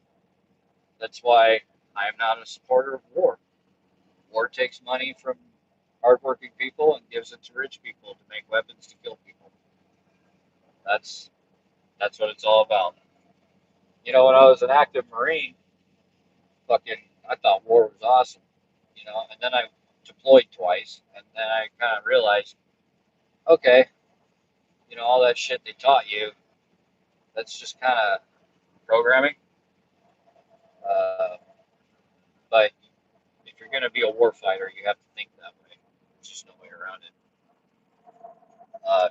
that's why I am not a supporter of war. War takes money from hardworking people and gives it to rich people to make weapons to kill people. That's that's what it's all about. When I was an active Marine, fucking, I thought war was awesome. And then I deployed twice, and then I kind of realized, okay, all that shit they taught you, that's just kind of programming. Uh, but if you're going to be a war fighter, you have to think that way. There's just no way around it.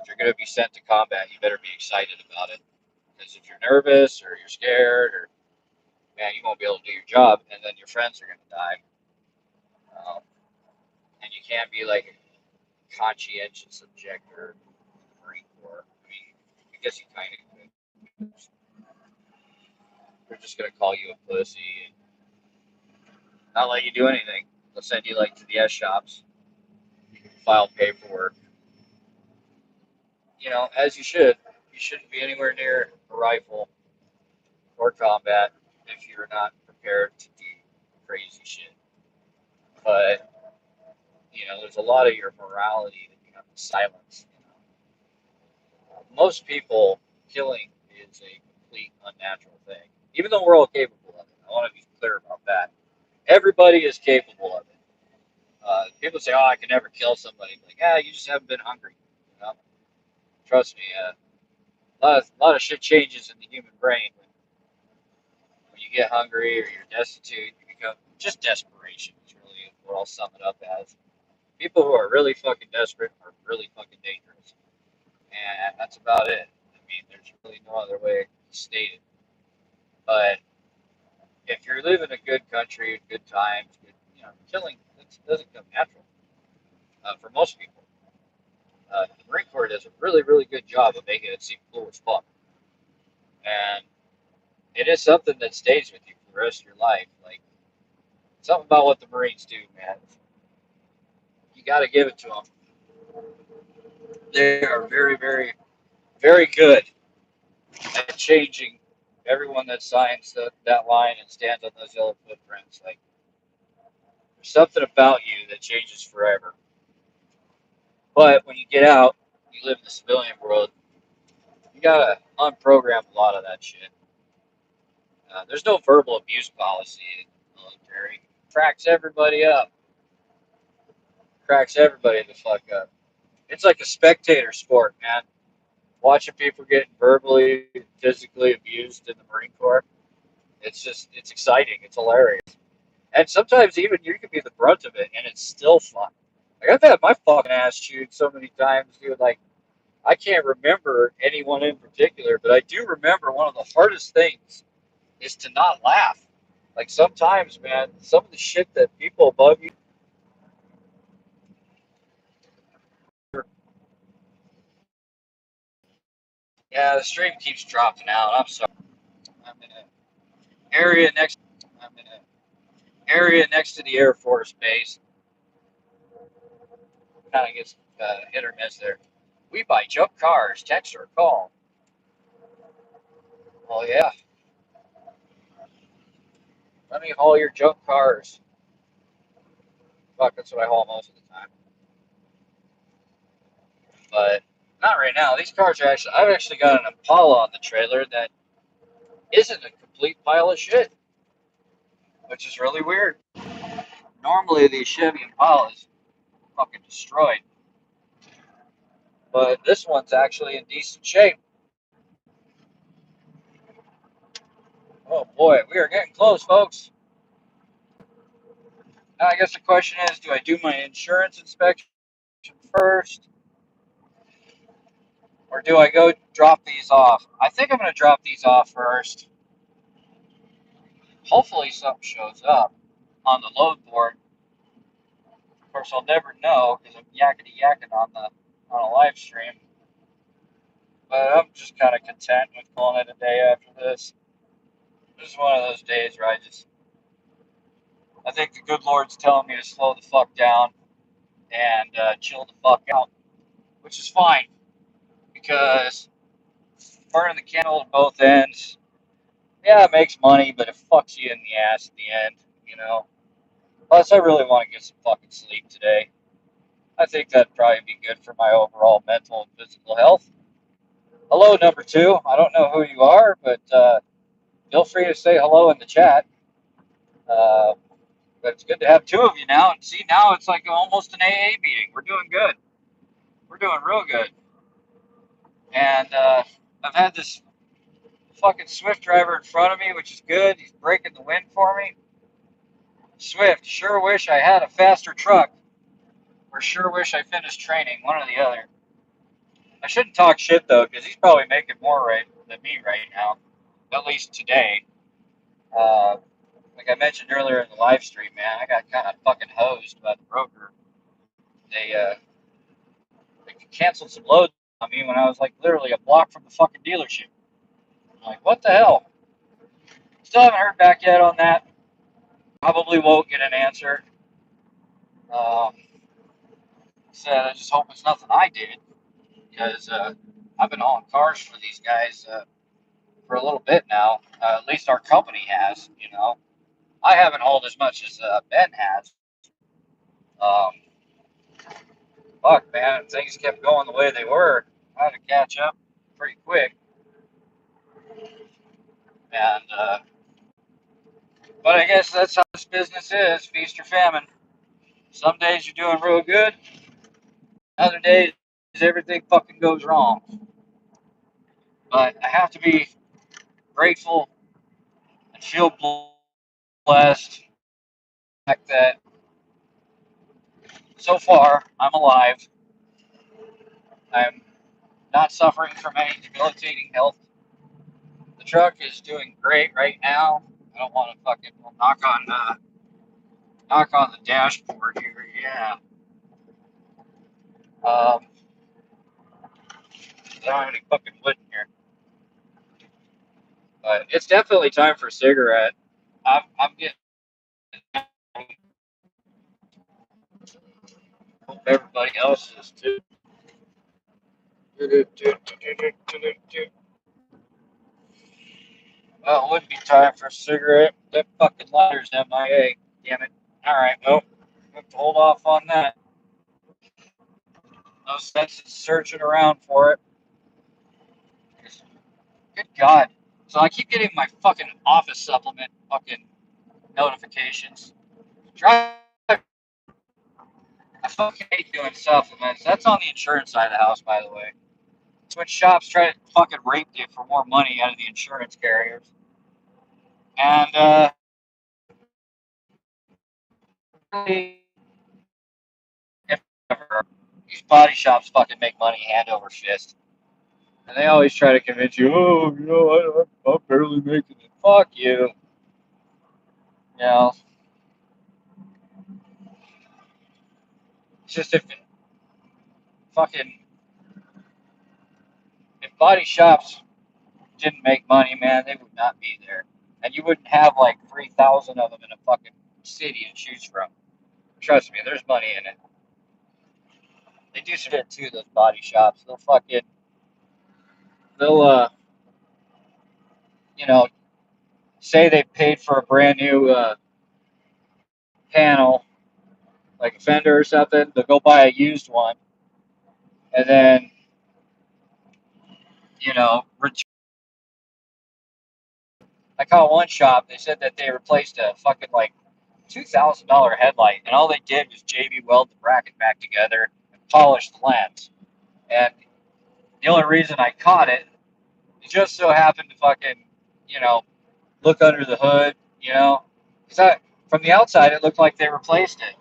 If you're going to be sent to combat, you better be excited about it. Because if you're nervous or you're scared, or man, you won't be able to do your job, and then your friends are going to die. Um, and you can't be like a conscientious objector in the Marine Corps. I mean, I guess you kind of could. They're just going to call you a pussy and not let you do anything. They'll send you like to the S shops, file paperwork. As you should. You shouldn't be anywhere near a rifle or combat if you're not prepared to do crazy shit. But there's a lot of your morality that you have to silence. Most people, killing is a complete unnatural thing. Even though we're all capable of it, I want to be clear about that. Everybody is capable of it. People say, "Oh, I can never kill somebody." Like, you just haven't been hungry. You know? Trust me. A lot of shit changes in the human brain when you get hungry or you're destitute. You become just desperation. Is really what I'll sum it up as. People who are really fucking desperate are really fucking dangerous, and that's about it. I mean, there's really no other way to state it. But if you're living a good country, good times, killing doesn't come natural for most people. The Marine Corps does a really, really good job of making it seem cool as fuck, and it is something that stays with you for the rest of your life. Like, something about what the Marines do, man. You got to give it to them. They are very, very, very good at changing everyone that signs that line and stands on those yellow footprints. Like, there's something about you that changes forever. But when you get out, you live in the civilian world, you gotta unprogram a lot of that shit. There's no verbal abuse policy in the military. Cracks everybody up. Cracks everybody the fuck up. It's like a spectator sport, man. Watching people getting verbally, physically abused in the Marine Corps. It's exciting. It's hilarious. And sometimes even you can be the brunt of it, and it's still fun. Like, I've had my fucking ass chewed so many times, dude. Like, I can't remember anyone in particular, but I do remember one of the hardest things is to not laugh. Like, sometimes, man, some of the shit that people above you. Yeah, the stream keeps dropping out. I'm sorry. I'm in an area next. I'm in an area next to the Air Force Base. Kind of gets hit or miss there. We buy junk cars. Text or call. Oh yeah, let me haul your junk cars. Fuck, that's what I haul most of the time. But not right now. These cars are actually. I've actually got an Impala on the trailer that isn't a complete pile of shit, which is really weird. Normally these Chevy Impalas fucking destroyed, but this one's actually in decent shape. Oh boy, we are getting close, folks. Now I guess the question is, do I do my insurance inspection first, or do I go drop these off? I think I'm going to drop these off first. Hopefully something shows up on the load board. Of course, I'll never know because I'm yakety yakking on a live stream. But I'm just kind of content with calling it a day after this. This is one of those days where I think the good Lord's telling me to slow the fuck down and chill the fuck out, which is fine because burning the candle at both ends, yeah, it makes money, but it fucks you in the ass at the end, you know. Plus, I really want to get some fucking sleep today. I think that'd probably be good for my overall mental and physical health. Hello, number two. I don't know who you are, but feel free to say hello in the chat. Uh, but it's good to have two of you now. And see, now it's like almost an AA meeting. We're doing good. We're doing real good. And I've had this fucking Swift driver in front of me, which is good. He's breaking the wind for me. Swift, sure wish I had a faster truck, or sure wish I finished training, one or the other. I shouldn't talk shit though, because he's probably making more right than me right now, at least today. Like I mentioned earlier in the live stream, man, I got kind of fucking hosed by the broker. They canceled some loads on me when I was like literally a block from the fucking dealership. I'm like, what the hell? Still haven't heard back yet on that. Probably won't get an answer. Um, said I just hope it's nothing I did because I've been hauling cars for these guys for a little bit now. At least our company has, you know. I haven't hauled as much as Ben has. Um, Fuck, man, things kept going the way they were. I had to catch up pretty quick. And but I guess that's how this business is, feast or famine. Some days you're doing real good. Other days everything fucking goes wrong. But I have to be grateful and feel blessed the fact that so far I'm alive. I'm not suffering from any debilitating health. The truck is doing great right now. I don't want to fucking knock on the dashboard here. Yeah. I don't have any fucking wood in here. But it's definitely time for a cigarette. I'm getting. Hope everybody else is too. Well, it would be time for a cigarette. That fucking lighter's MIA. Damn it. Alright, well, I have to hold off on that. No sense in searching around for it. Good God. So I keep getting my fucking office supplement fucking notifications. Drive. I fucking hate doing supplements. That's on the insurance side of the house, by the way. It's when shops try to fucking rape you for more money out of the insurance carriers. And if ever, these body shops fucking make money hand over fist. And they always try to convince you, oh, you know, I'm barely making it. Fuck you. You know, it's just fucking, if body shops didn't make money, man, they would not be there. And you wouldn't have like 3,000 of them in a fucking city to choose from. Trust me, there's money in it. They do some shit too. Those body shops. They'll you know, say they paid for a brand new panel, like a fender or something. They'll go buy a used one, and then return. I called one shop. They said that they replaced a fucking like $2,000 headlight, and all they did was JB weld the bracket back together and polish the lens. And the only reason I caught it, it just so happened to fucking, you know, look under the hood, because from the outside it looked like they replaced it,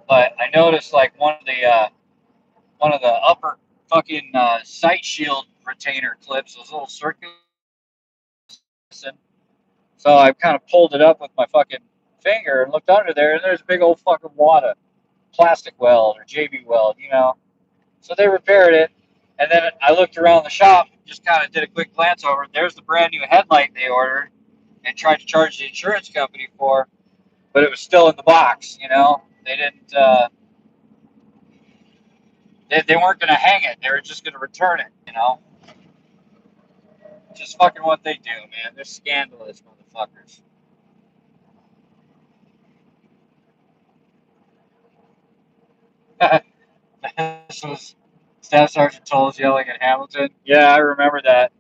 but I noticed like one of the upper fucking sight shield retainer clips, those little circular. So I kind of pulled it up with my fucking finger and looked under there, and there's a big old fucking wad of plastic weld or JB weld. So they repaired it, and then I looked around the shop, just kind of did a quick glance over it. There's the brand new headlight they ordered and tried to charge the insurance company for, but it was still in the box. They didn't, they weren't going to hang it. They were just going to return it. Just fucking what they do, man. They're scandalous motherfuckers. This was Staff Sergeant Tolles yelling at Hamilton. Yeah, I remember that.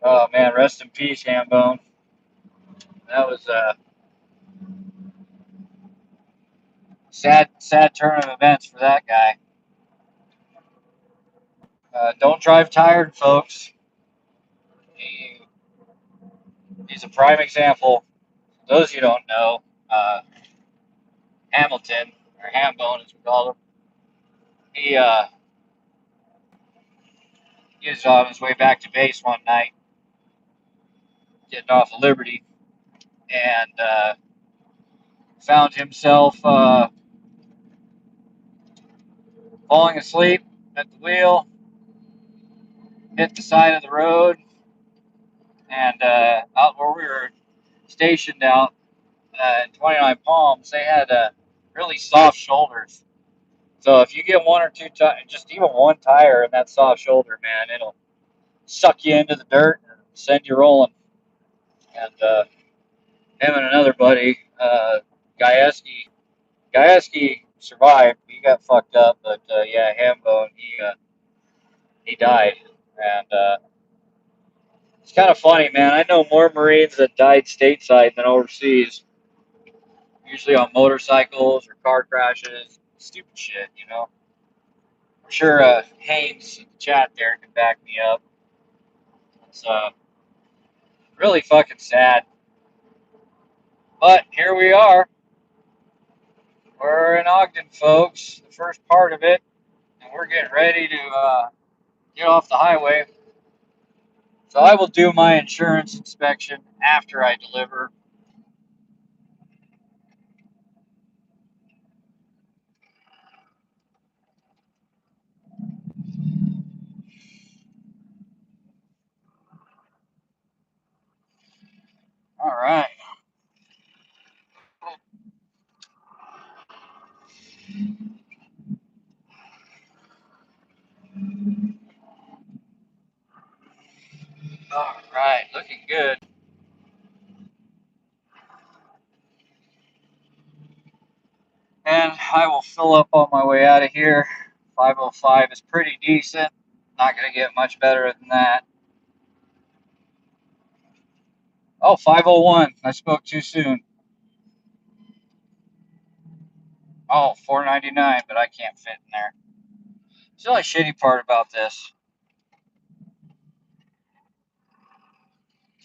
Oh man, rest in peace, Hambone. That was a sad turn of events for that guy. Don't drive tired, folks. He, he's a prime example. For those of you who don't know, uh, Hamilton, or Hambone as we call him, he, uh, he was on his way back to base one night, getting off of Liberty, and found himself falling asleep at the wheel, hit the side of the road, and out where we were stationed out in 29 Palms, they had really soft shoulders. So if you get one or two, just even one tire in that soft shoulder, man, it'll suck you into the dirt and send you rolling. And him and another buddy, Gajewski survived. He got fucked up, but yeah, Hambone, he died. And it's kind of funny, man. I know more Marines that died stateside than overseas, usually on motorcycles or car crashes, stupid shit. I'm sure Haynes in the chat there can back me up. It's really fucking sad. But here we are. We're in Ogden, folks, the first part of it, and we're getting ready to get off the highway. So I will do my insurance inspection after I deliver. All right. All right. Looking good. And I will fill up on my way out of here. 505 is pretty decent. Not going to get much better than that. Oh, 501. I spoke too soon. Oh, 499, but I can't fit in there. It's the only shitty part about this.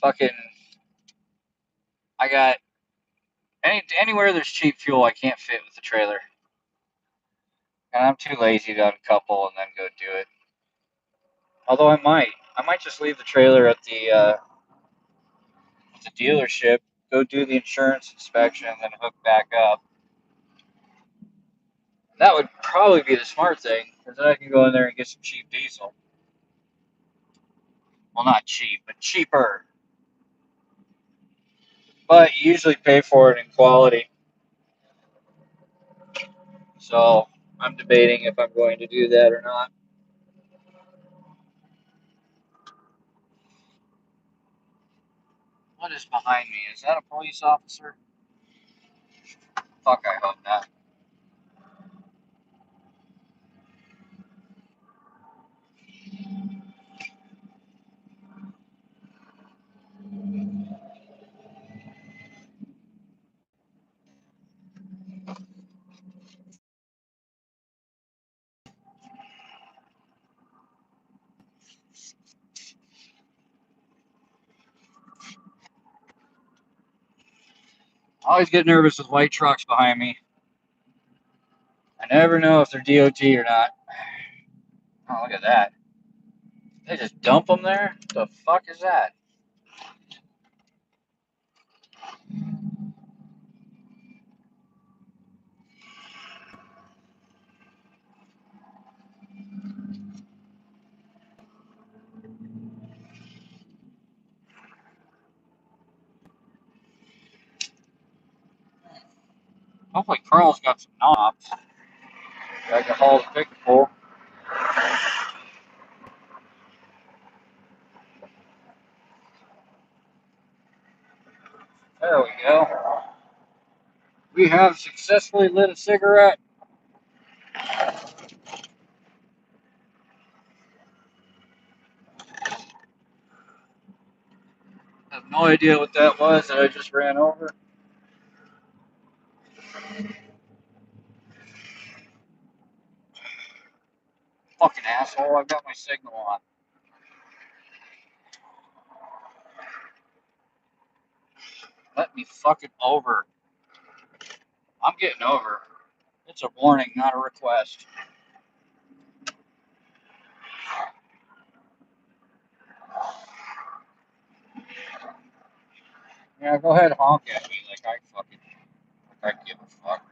Fucking, I got anywhere there's cheap fuel, I can't fit with the trailer. And I'm too lazy to uncouple and then go do it. Although I might just leave the trailer at the dealership, go do the insurance inspection, and then hook back up. That would probably be the smart thing, because then I can go in there and get some cheap diesel. Well, not cheap, but cheaper. but you usually pay for it in quality. So I'm debating if I'm going to do that or not. What is behind me? Is that a police officer? Fuck, I hope not. I always get nervous with white trucks behind me. I never know if they're DOT or not. Oh, look at that. They just dump them there? What the fuck is that? Hopefully Carl's got some knobs. I can haul the pick pull. There we go. We have successfully lit a cigarette. I have no idea what that was that I just ran over. Fucking asshole, I've got my signal on. Let me fucking over. I'm getting over. It's a warning, not a request. Yeah, go ahead, honk at me like I give a fuck.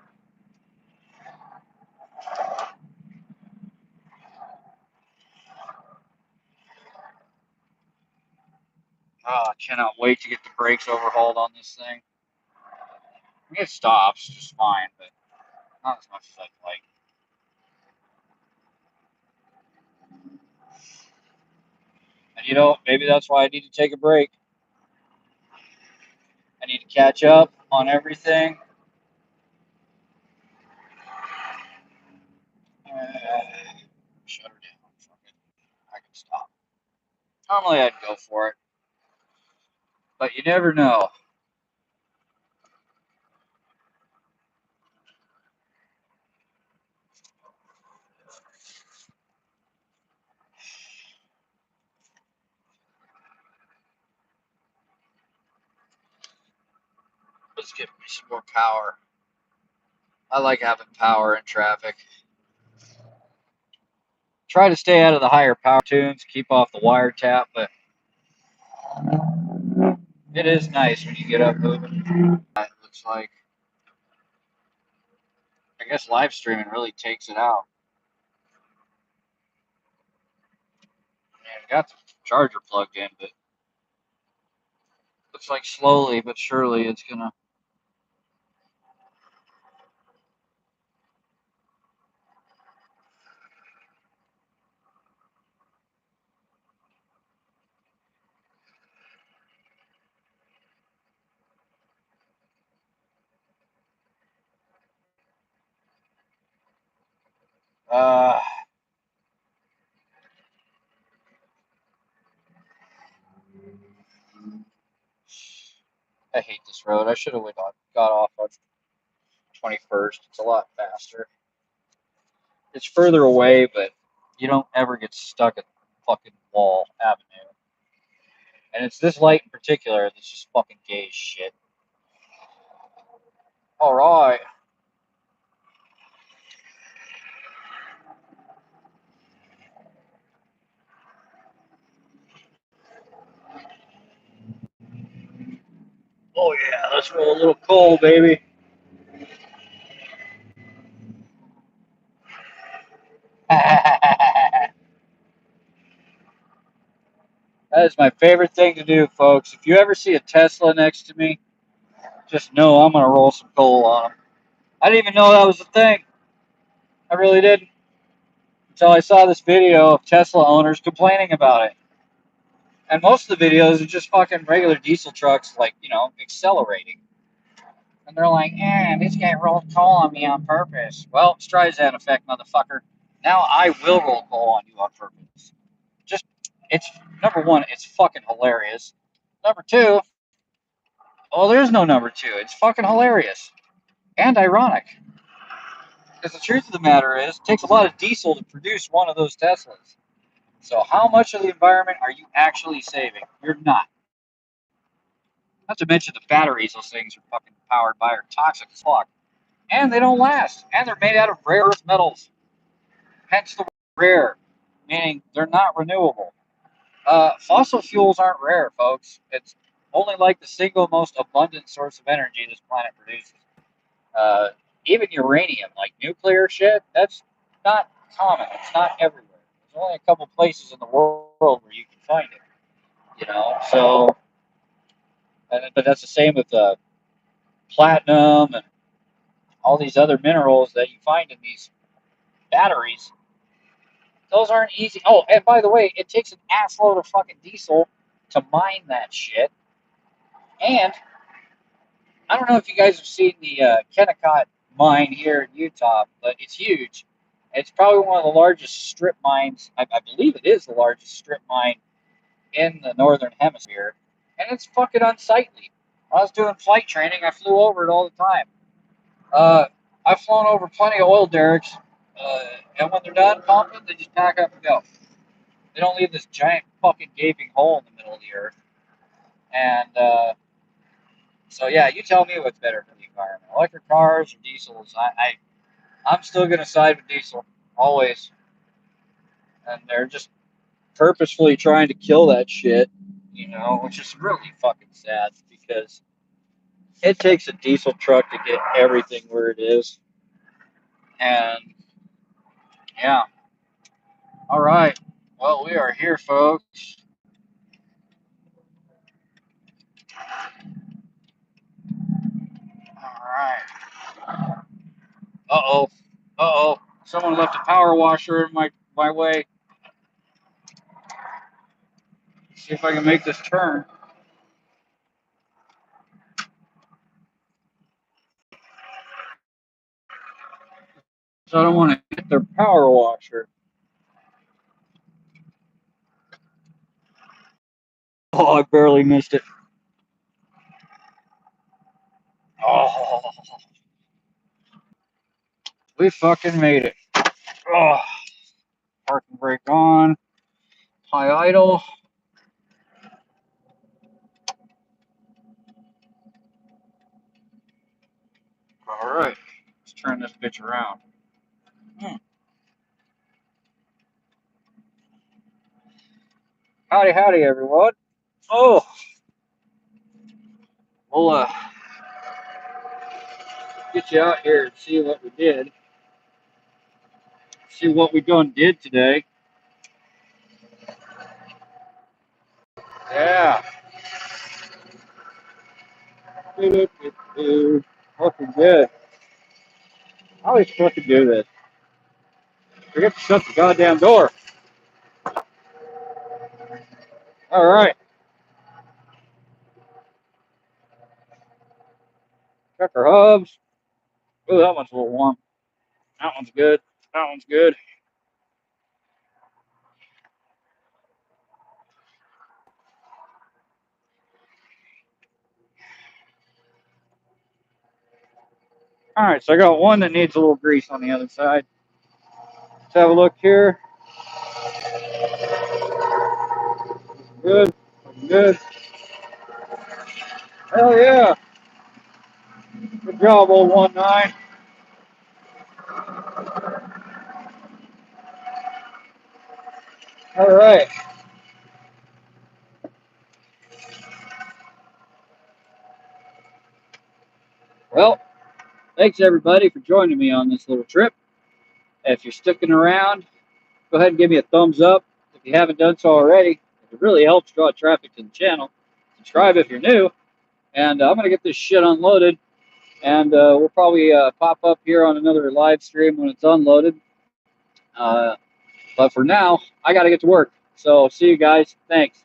Oh, I cannot wait to get the brakes overhauled on this thing. I mean, it stops just fine, but not as much as I'd like. And maybe that's why I need to take a break. I need to catch up on everything. Shut her down. Fuck it. I can stop. Normally I'd go for it, but you never know. Let's give me some more power. I like having power in traffic. Try to stay out of the higher power tunes, keep off the wiretap, but it is nice when you get up moving. It looks like, I guess live streaming really takes it out. I got the charger plugged in, but looks like slowly but surely it's gonna. Uh, I hate this road. I should have got off on 21st. It's a lot faster. It's further away, but you don't ever get stuck at fucking Wall Avenue. And it's this light in particular that's just fucking gay as shit. All right. Oh yeah, let's roll a little coal, baby. That is my favorite thing to do, folks. If you ever see a Tesla next to me, just know I'm gonna roll some coal on them. I didn't even know that was a thing. I really didn't until I saw this video of Tesla owners complaining about it. And most of the videos are just fucking regular diesel trucks, like, accelerating. And they're like, this guy rolled coal on me on purpose. Well, Streisand effect, motherfucker. Now I will roll coal on you on purpose. Just, it's, number one, it's fucking hilarious. Number two, well, there's no number two. It's fucking hilarious and ironic. Because the truth of the matter is, it takes a lot of diesel to produce one of those Teslas. So how much of the environment are you actually saving? You're not. Not to mention the batteries those things are fucking powered by are toxic as fuck. And they don't last. And they're made out of rare earth metals. Hence the word rare, meaning they're not renewable. Fossil fuels aren't rare, folks. It's only like the single most abundant source of energy this planet produces. Uh, Even uranium, like nuclear shit, that's not common. It's not everywhere. There's only a couple places in the world where you can find it. So, but that's the same with platinum and all these other minerals that you find in these batteries. Those aren't easy. Oh, and by the way, it takes an assload of fucking diesel to mine that shit. And I don't know if you guys have seen the Kennecott mine here in Utah, but it's huge. It's probably one of the largest strip mines. I believe it is the largest strip mine in the northern hemisphere, and it's fucking unsightly. When I was doing flight training, I flew over it all the time. I've flown over plenty of oil derricks, and when they're done pumping, they just pack up and go. They don't leave this giant fucking gaping hole in the middle of the earth. And so yeah, you tell me what's better for the environment: electric cars or diesels. I'm still gonna side with diesel always, and they're just purposefully trying to kill that shit, which is really fucking sad because it takes a diesel truck to get everything where it is. And yeah, all right. Well, we are here, folks. All right. Uh-oh. Uh-oh. Someone left a power washer in my way. Let's see if I can make this turn. So I don't want to hit their power washer. Oh, I barely missed it. Oh, we fucking made it. Oh, parking brake on. High idle. All right. Let's turn this bitch around. Howdy, howdy, everyone. Oh, we'll get you out here and see what we did. See what we done did today. Yeah. Fucking good. I always fucking do this. Forget to shut the goddamn door. All right. Check our hubs. Ooh, that one's a little warm. That one's good. That one's good. All right, so I got one that needs a little grease on the other side. Let's have a look here. Good. Looking good. Hell yeah. Good job, old 1-9. All right. Well, thanks everybody for joining me on this little trip. If you're sticking around, go ahead and give me a thumbs up if you haven't done so already. It really helps draw traffic to the channel. Subscribe if you're new. And I'm gonna get this shit unloaded, and we'll probably pop up here on another live stream when it's unloaded. But for now, I got to get to work. So see you guys. Thanks.